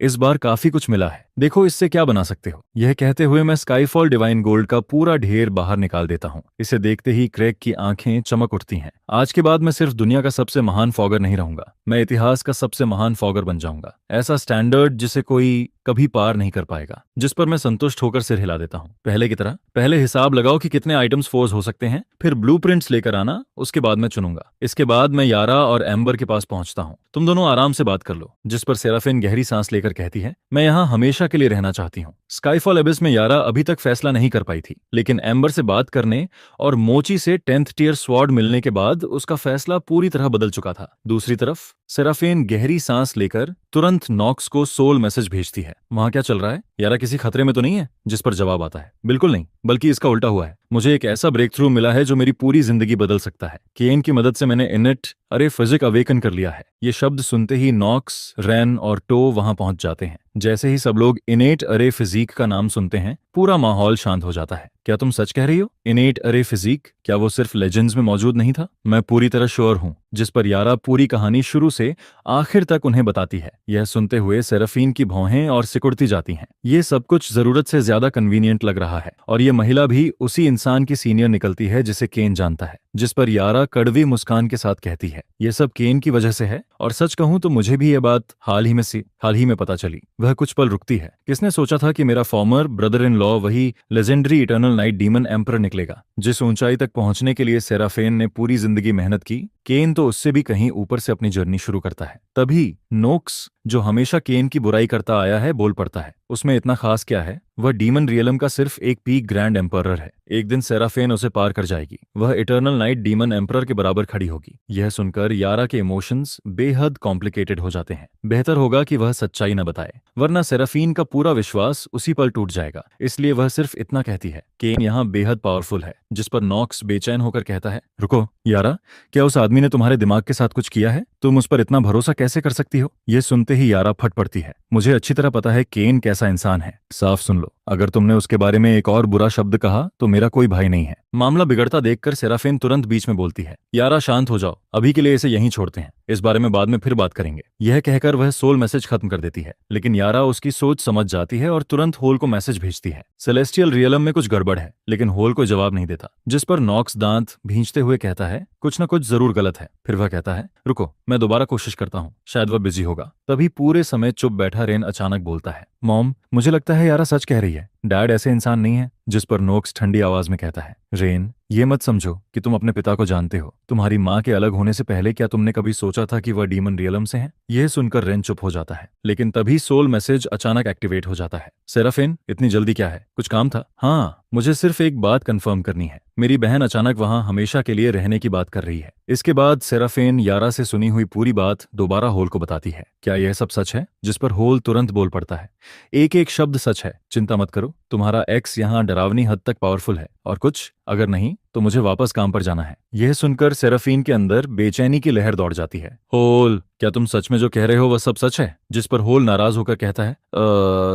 इस बार काफी कुछ मिला है, देखो इससे क्या बना सकते हो। यह कहते हुए मैं स्काईफॉल डिवाइन गोल्ड का पूरा ढेर बाहर निकाल देता हूँ। इसे देखते ही क्रेग की आंखें चमक उठती हैं। आज के बाद मैं सिर्फ दुनिया का सबसे महान फॉगर नहीं रहूंगा, मैं इतिहास का सबसे महान फॉगर बन जाऊंगा। ऐसा स्टैंडर्ड जिसे कोई कभी पार नहीं कर पाएगा। जिस पर मैं संतुष्ट होकर सिर हिला देता हूँ। पहले की तरह पहले हिसाब लगाओ कि कितने आइटम्स फोर्स हो सकते हैं, फिर ब्लूप्रिंट्स लेकर आना, उसके बाद मैं चुनूंगा। इसके बाद मैं यारा और एम्बर के पास पहुंचता हूँ। तुम दोनों आराम से बात कर लो। जिस पर सेराफिन गहरी सांस लेकर कहती है, मैं यहाँ हमेशा के लिए रहना चाहती हूँ। स्काईफॉल एबिस में यारा अभी तक फैसला नहीं कर पाई थी, लेकिन एम्बर से बात करने और मोची से 10th टियर स्वॉर्ड मिलने के बाद उसका फैसला पूरी तरह बदल चुका था। दूसरी तरफ सेराफिन गहरी सांस लेकर तुरंत नॉक्स को सोल मैसेज भेजती है, वहां क्या चल रहा है? यारा किसी खतरे में तो नहीं है? जिस पर जवाब आता है, बिल्कुल नहीं, बल्कि इसका उल्टा हुआ है। मुझे एक ऐसा ब्रेक थ्रू मिला है जो मेरी पूरी जिंदगी बदल सकता है। केन की मदद से मैंने इनेट अरे फिजिक अवेकन कर लिया है। ये शब्द सुनते ही नॉक्स, रेन और टो वहां पहुंच जाते हैं। जैसे ही सब लोग इनेट अरे फिजिक का नाम सुनते हैं, पूरा माहौल शांत हो जाता है। क्या तुम सच कह रही हो? इनेट अरे फिजिक, क्या वो सिर्फ लेजेंड्स में मौजूद नहीं था? मैं पूरी तरह श्योर हूँ। जिस पर यारा पूरी कहानी शुरू से आखिर तक उन्हें बताती है। यह सुनते हुए सेराफीन की भौहें और सिकुड़ती जाती हैं। ये सब कुछ जरूरत से ज्यादा कन्वीनियंट लग रहा है, और ये महिला भी उसी इंसान की सीनियर निकलती है जिसे केन जानता है। जिस पर यारा कड़वी मुस्कान के साथ कहती है, ये सब केन की वजह से है, और सच कहूं तो मुझे भी ये बात हाल ही में पता चली। वह कुछ पल रुकती है। किसने सोचा था कि मेरा फॉर्मर ब्रदर इन लॉ वही legendary eternal night demon emperor निकलेगा? जिस ऊंचाई तक पहुंचने के लिए सेराफेन ने पूरी जिंदगी मेहनत की, केन तो उससे भी कहीं ऊपर से अपनी जर्नी शुरू करता है। तभी नोक्स, जो हमेशा केन की बुराई करता आया है, बोल पड़ता है, उसमें इतना खास क्या है? वह डीमन रियलम का सिर्फ एक पीक ग्रैंड एम्परर है। एक दिन सेराफेन उसे पार कर जाएगी, वह इटर्नल नाइट डीमन एम्परर के बराबर खड़ी होगी। यह सुनकर यारा के इमोशंस बेहद कॉम्प्लिकेटेड हो जाते हैं। बेहतर होगा कि वह सच्चाई न बताए, वरना सेराफीन का पूरा विश्वास उसी पल टूट जाएगा। इसलिए वह सिर्फ इतना कहती है, केन यहाँ बेहद पावरफुल है। जिस पर नॉक्स बेचैन होकर कहता है, रुको यारा, क्या उस आदमी ने तुम्हारे दिमाग के साथ कुछ किया है? तुम उस पर इतना भरोसा कैसे कर सकती हो? यह सुनते ही यारा फट पड़ती है। मुझे अच्छी तरह पता है केन कैसा इंसान है। साफ सुन लो, अगर तुमने उसके बारे में एक और बुरा शब्द कहा तो मेरा कोई भाई नहीं है। मामला बिगड़ता देखकर सेराफिन तुरंत बीच में बोलती है, यारा शांत हो जाओ, अभी के लिए इसे यहीं छोड़ते हैं, इस बारे में बाद में फिर बात करेंगे। यह कहकर वह सोल मैसेज खत्म कर देती है, लेकिन यारा उसकी सोच समझ जाती है और तुरंत होल को मैसेज भेजती है। सेलेस्टियल रियलम में कुछ गड़बड़ है, लेकिन होल कोई जवाब नहीं देता। जिस पर नॉक्स दांत भींचते हुए कहता है, कुछ न कुछ जरूर गलत है। फिर वह कहता है, रुको मैं दोबारा कोशिश करता हूँ, शायद वह बिजी होगा। तभी पूरे समय चुप बैठा रेन अचानक बोलता है, मॉम, मुझे लगता है यारा सच कह रही है, डैड ऐसे इंसान नहीं है। जिस पर नोक्स ठंडी आवाज में कहता है, रेन, ये मत समझो कि तुम अपने पिता को जानते हो। तुम्हारी माँ के अलग होने से पहले क्या तुमने कभी सोचा था कि वह डीमन रियलम से हैं? यह सुनकर रेन चुप हो जाता है, लेकिन तभी सोल मैसेज अचानक एक्टिवेट हो जाता है। सेराफिन, इतनी जल्दी क्या है? कुछ काम था? हाँ, मुझे सिर्फ एक बात कंफर्म करनी है। मेरी बहन अचानक वहां हमेशा के लिए रहने की बात कर रही है। इसके बाद सेराफेन यारा से सुनी हुई पूरी बात दोबारा होल को बताती है। क्या यह सब सच है? जिस पर होल तुरंत बोल पड़ता है, एक एक शब्द सच है, चिंता मत करो, तुम्हारा एक्स यहाँ डरावनी हद तक पावरफुल है, और कुछ अगर नहीं तो मुझे वापस काम पर जाना है। यह सुनकर सेराफीन के अंदर बेचैनी की लहर दौड़ जाती है। होल, क्या तुम सच में जो कह रहे हो वह सब सच है? जिस पर होल नाराज होकर कहता है,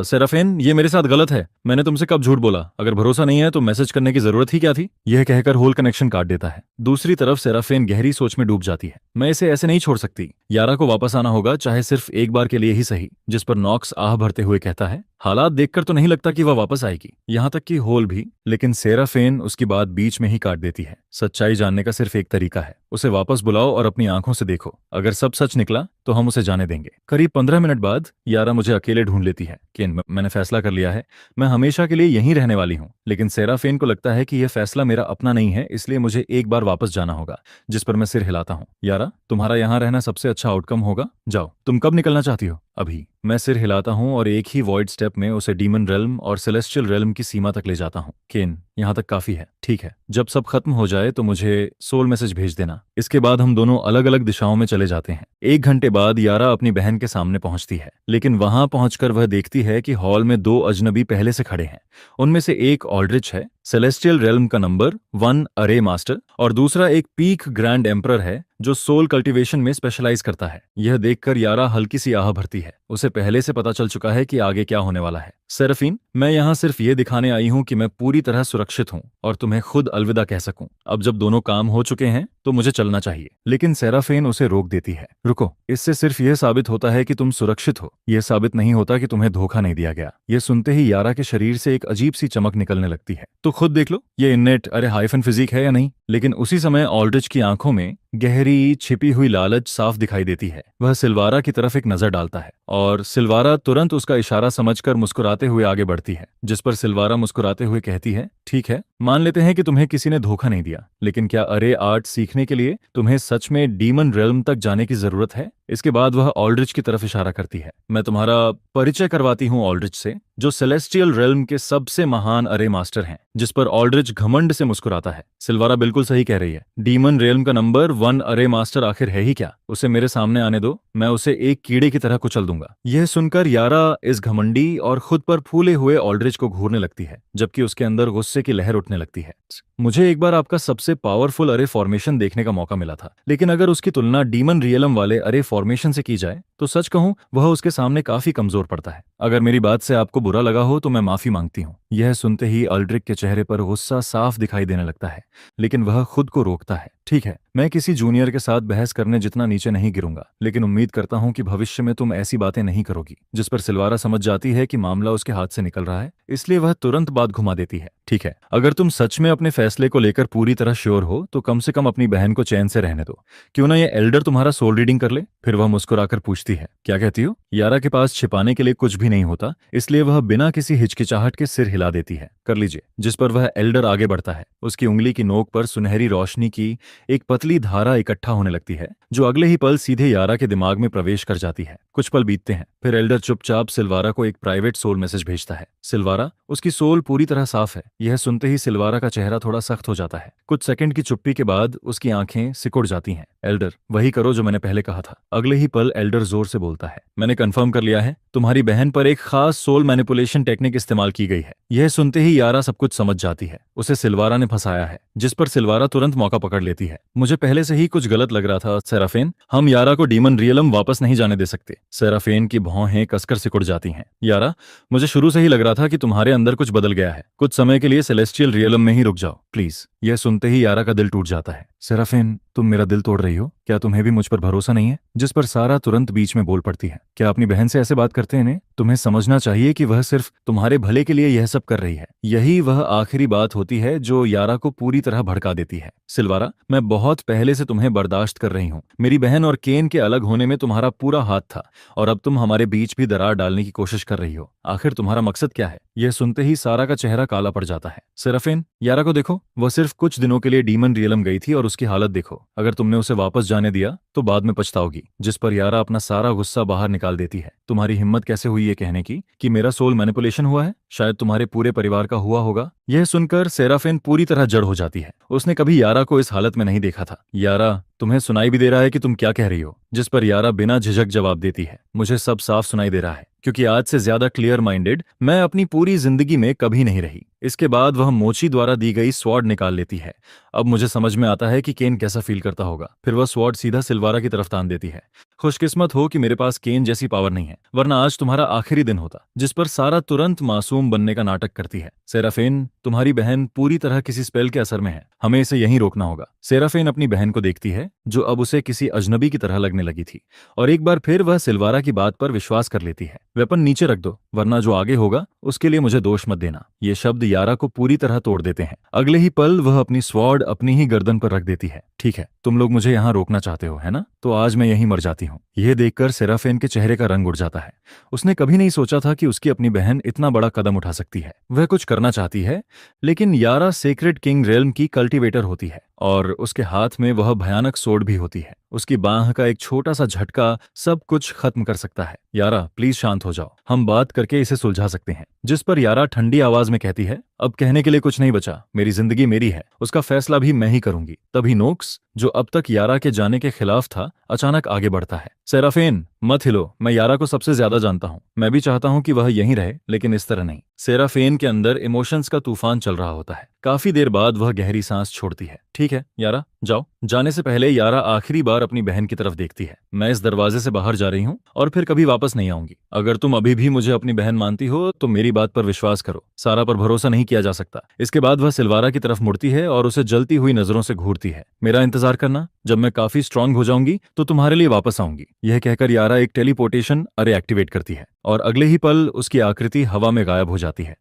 सेराफीन, ये मेरे साथ गलत है, मैंने तुमसे कब झूठ बोला? अगर भरोसा नहीं है तो मैसेज करने की जरूरत ही क्या थी? यह कहकर होल कनेक्शन काट देता है। दूसरी तरफ सेराफीन गहरी सोच में डूब जाती है। मैं इसे ऐसे नहीं छोड़ सकती, यारा को वापस आना होगा, चाहे सिर्फ एक बार के लिए ही सही। जिस पर नॉक्स आह भरते हुए कहता है, हालात देखकर तो नहीं लगता कि वह वापस आएगी। यहाँ तक कि होल भी। लेकिन सेराफीन उसकी बात बीच में ही काट देती है। सच्चाई जानने का सिर्फ एक तरीका है, उसे वापस बुलाओ और अपनी आंखों से देखो। अगर सब सच निकला तो हम उसे जाने देंगे। करीब 15 मिनट बाद यारा मुझे अकेले ढूंढ लेती है। केन, मैंने फैसला कर लिया है, मैं हमेशा के लिए यहीं रहने वाली हूँ। लेकिन सेराफीन को लगता है कि यह फैसला मेरा अपना नहीं है, इसलिए मुझे एक बार वापस जाना होगा। जिस पर मैं सिर हिलाता हूँ। यारा, तुम्हारा यहाँ रहना सबसे अच्छा आउटकम होगा, जाओ। तुम कब निकलना चाहती हो? अभी। मैं सिर हिलाता हूँ और एक ही वॉइड स्टेप में उसे डीमन रेल्म और सेलेस्टियल रेल्म की सीमा तक ले जाता हूँ। केन, यहाँ तक काफी है, ठीक है। जब सब खत्म हो जाए तो मुझे सोल मैसेज भेज देना। इसके बाद हम दोनों अलग अलग दिशाओं में चले जाते हैं। 1 घंटे बाद यारा अपनी बहन के सामने पहुंचती है, लेकिन वहां पहुंचकर वह देखती है कि हॉल में 2 अजनबी पहले से खड़े हैं। उनमें से एक ऑल्ड्रिच है, सेलेस्टियल रेल्म का नंबर 1 अरे मास्टर, और दूसरा एक पीक ग्रैंड एम्परर है जो सोल कल्टीवेशन में स्पेशलाइज करता है। यह देखकर यारा हल्की सी आह भरती है। उसे पहले से पता चल चुका है कि आगे क्या होने वाला है। सेराफीन, मैं यहाँ सिर्फ ये दिखाने आई हूँ कि मैं पूरी तरह सुरक्षित हूँ और तुम्हें खुद अलविदा कह सकूं। अब जब दोनों काम हो चुके हैं तो मुझे चलना चाहिए। लेकिन सेराफीन उसे रोक देती है। रुको, इससे सिर्फ यह साबित होता है कि तुम सुरक्षित हो, यह साबित नहीं होता कि तुम्हें धोखा नहीं दिया गया। यह सुनते ही यारा के शरीर से एक अजीब सी चमक निकलने लगती है। तो खुद देख लो, ये इन्नेट अरे हाइफन फिजिक है या नहीं। लेकिन उसी समय ऑल्ड्रिच की आंखों में गहरी छिपी हुई लालच साफ दिखाई देती है। वह सिल्वारा की तरफ एक नजर डालता है और सिल्वारा तुरंत उसका इशारा समझकर मुस्कुराते हुए आगे बढ़ती है। जिस पर सिल्वारा मुस्कुराते हुए कहती है, ठीक है, मान लेते हैं कि तुम्हें किसी ने धोखा नहीं दिया, लेकिन क्या अरे आर्ट सीखने के लिए तुम्हें सच में डीमन रेल्म तक जाने की जरूरत है? इसके बाद वह ऑल्ड्रिच की तरफ इशारा करती है। मैं तुम्हारा परिचय करवाती हूँ ऑल्ड्रिच से, जो सेलेस्टियल रेल्म के सबसे महान अरे मास्टर हैं। जिस पर ऑल्ड्रिच घमंड से मुस्कुराता है। सिल्वारा बिल्कुल सही कह रही है, डीमन रेल्म का नंबर 1 अरे मास्टर आखिर है ही क्या? उसे मेरे सामने आने दो, मैं उसे एक कीड़े की तरह कुचल दूंगा। यह सुनकर यारा इस घमंडी और खुद पर फूले हुए ऑल्ड्रिच को घूरने लगती है, जबकि उसके अंदर गुस्से की लहर उठने लगती है। मुझे एक बार आपका सबसे पावरफुल अरे फॉर्मेशन देखने का मौका मिला था, लेकिन अगर उसकी तुलना डीमन रियलम वाले अरे फॉर्मेशन से की जाए तो सच कहूं वह उसके सामने काफी कमजोर पड़ता है। अगर मेरी बात से आपको बुरा लगा हो तो मैं माफी मांगती हूँ। यह सुनते ही अल्ड्रिक के चेहरे पर गुस्सा साफ दिखाई देने लगता है, लेकिन वह खुद को रोकता है। ठीक है, मैं किसी जूनियर के साथ बहस करने जितना नीचे नहीं गिरूंगा, लेकिन उम्मीद करता हूं कि भविष्य में तुम ऐसी बातें नहीं करोगी। जिस पर सिल्वारा समझ जाती है कि मामला उसके हाथ से निकल रहा है, इसलिए वह तुरंत बात घुमा देती है। ठीक है, अगर तुम सच में अपने फैसले को लेकर पूरी तरह श्योर हो तो कम से कम अपनी बहन को चैन से रहने दो। क्यों ना ये एल्डर तुम्हारा सोल रीडिंग कर ले? फिर वह मुस्कुराकर पूछती है, क्या कहती हो? यारा के पास छिपाने के लिए कुछ भी नहीं होता, इसलिए वह बिना किसी हिचकिचाहट के सिर हिला देती है। कर लीजिए। जिस पर वह एल्डर आगे बढ़ता है। उसकी उंगली की नोक पर सुनहरी रोशनी की एक पतली धारा इकट्ठा होने लगती है, जो अगले ही पल सीधे यारा के दिमाग में प्रवेश कर जाती है। कुछ पल बीतते हैं, फिर एल्डर चुपचाप सिल्वारा को एक प्राइवेट सोल मैसेज भेजता है। सिल्वारा, उसकी सोल पूरी तरह साफ है। यह सुनते ही सिल्वारा का चेहरा थोड़ा सख्त हो जाता है। कुछ सेकंड की चुप्पी के बाद उसकी आंखें सिकुड़ जाती हैं। एल्डर, वही करो जो मैंने पहले कहा था। अगले ही पल एल्डर जोर से बोलता है, मैंने कंफर्म कर लिया है, तुम्हारी बहन पर एक खास सोल मैनिपुलेशन टेक्निक इस्तेमाल की गई है। यह सुनते ही यारा सब कुछ समझ जाती है, उसे सिल्वारा ने फंसाया है। जिस पर सिल्वारा तुरंत मौका पकड़ लेती है। मुझे पहले से ही कुछ गलत लग रहा था सेराफेन, हम यारा को डीमन रियलम वापस नहीं जाने दे सकते। सेराफेन की भौहें कसकर सिकुड़ जाती हैं। यारा, मुझे शुरू से ही लग रहा था कि तुम्हारे अंदर कुछ बदल गया है। कुछ समय के लिए सेलेस्टियल रियलम में ही रुक जाओ प्लीज। यह सुनते ही यारा का दिल टूट जाता है। सेराफेन, तुम मेरा दिल तोड़ रही हो, क्या तुम्हें भी मुझ पर भरोसा नहीं है? जिस पर सारा तुरंत बीच में बोल पड़ती है, क्या अपनी बहन से ऐसे बात करते हैं? तुम्हें समझना चाहिए कि वह सिर्फ तुम्हारे भले के लिए यह सब कर रही है। यही वह आखिरी बात होती है जो यारा को पूरी तरह भड़का देती है। सिल्वारा, मैं बहुत पहले से तुम्हें बर्दाश्त कर रही हूँ। मेरी बहन और केन के अलग होने में तुम्हारा पूरा हाथ था, और अब तुम हमारे बीच भी दरार डालने की कोशिश कर रही हो। आखिर तुम्हारा मकसद क्या है? यह सुनते ही सारा का चेहरा काला पड़ जाता है। सेराफेन, यारा को देखो, वह सिर्फ कुछ दिनों के लिए डीमन रियलम गई थी और उसकी हालत देखो। अगर तुमने उसे वापस जाने दिया तो बाद में पछताओगी। जिस पर यारा अपना सारा गुस्सा बाहर निकाल देती है। तुम्हारी हिम्मत कैसे हुई ये कहने की कि मेरा सोल मैनिपुलेशन हुआ है? शायद तुम्हारे पूरे परिवार का हुआ होगा। यह सुनकर सेराफिन पूरी तरह जड़ हो जाती है। उसने कभी यारा को इस हालत में नहीं देखा था। यारा, तुम्हें सुनाई भी दे रहा है कि तुम क्या कह रही हो? जिस पर यारा बिना झिझक जवाब देती है, मुझे सब साफ सुनाई दे रहा है, क्योंकि आज से ज्यादा क्लियर माइंडेड मैं अपनी पूरी जिंदगी में कभी नहीं रही। इसके बाद वह मोची द्वारा दी गई स्वॉर्ड निकाल लेती है। अब मुझे समझ में आता है कि केन कैसा फील करता होगा। फिर वह स्वॉर्ड सीधा सिल्वारा की तरफ तान देती है। खुशकिस्मत हो कि मेरे पास केन जैसी पावर नहीं है, वरना आज तुम्हारा आखिरी दिन होता। जिस पर सारा तुरंत मासूम बनने का नाटक करती है। सेराफिन, तुम्हारी बहन पूरी तरह किसी स्पेल के असर में है, हमें इसे यहीं रोकना होगा। सेराफिन अपनी बहन को देखती है, जो अब उसे किसी अजनबी की तरह लगने लगी थी, और एक बार फिर वह सिल्वारा की बात पर विश्वास कर लेती है। वेपन नीचे रख दो, वरना जो आगे होगा उसके लिए मुझे दोष मत देना। ये शब्द यारा को पूरी तरह तोड़ देते हैं। अगले ही पल वह अपनी स्वॉर्ड अपनी ही गर्दन पर रख देती है। ठीक है, तुम लोग मुझे यहाँ रोकना चाहते हो, है ना? तो आज मैं यहीं मर जाती हूँ। यह देखकर सेराफिन के चेहरे का रंग उड़ जाता है। उसने कभी नहीं सोचा था कि उसकी अपनी बहन इतना बड़ा कदम उठा सकती है। वह कुछ करना चाहती है, लेकिन यारा सेक्रेड किंग रेल्म की कल्टीवेटर होती है, और उसके हाथ में वह भयानक सोड भी होती है। उसकी बांह का एक छोटा सा झटका सब कुछ खत्म कर सकता है। यारा, प्लीज शांत हो जाओ, हम बात करके इसे सुलझा सकते हैं। जिस पर यारा ठंडी आवाज में कहती है, अब कहने के लिए कुछ नहीं बचा, मेरी जिंदगी मेरी है, उसका फैसला भी मैं ही करूंगी। तभी नोक्स, जो अब तक यारा के जाने के खिलाफ था, अचानक आगे बढ़ता है। सेराफिन, मत हिलो, मैं यारा को सबसे ज्यादा जानता हूँ। मैं भी चाहता हूँ कि वह यहीं रहे, लेकिन इस तरह नहीं। सेराफिन के अंदर इमोशंस का तूफान चल रहा होता है। काफी देर बाद वह गहरी सांस छोड़ती है। ठीक है यारा, जाओ। जाने से पहले यारा आखिरी बार अपनी बहन की तरफ देखती है। मैं इस दरवाजे से बाहर जा रही हूँ और फिर कभी वापस नहीं आऊंगी। अगर तुम अभी भी मुझे अपनी बहन मानती हो तो मेरी बात पर विश्वास करो। सारा पर भरोसा नहीं किया जा सकता। इसके बाद वह सिल्वारा की तरफ मुड़ती है और उसे जलती हुई नजरों से घूरती है। मेरा इंतजार करना, जब मैं काफी स्ट्रांग हो जाऊंगी तो तुम्हारे लिए वापस आऊंगी। यह कहकर यारा एक टेलीपोर्टेशन अरे एक्टिवेट करती है, और अगले ही पल उसकी आकृति हवा में गायब हो जाती है।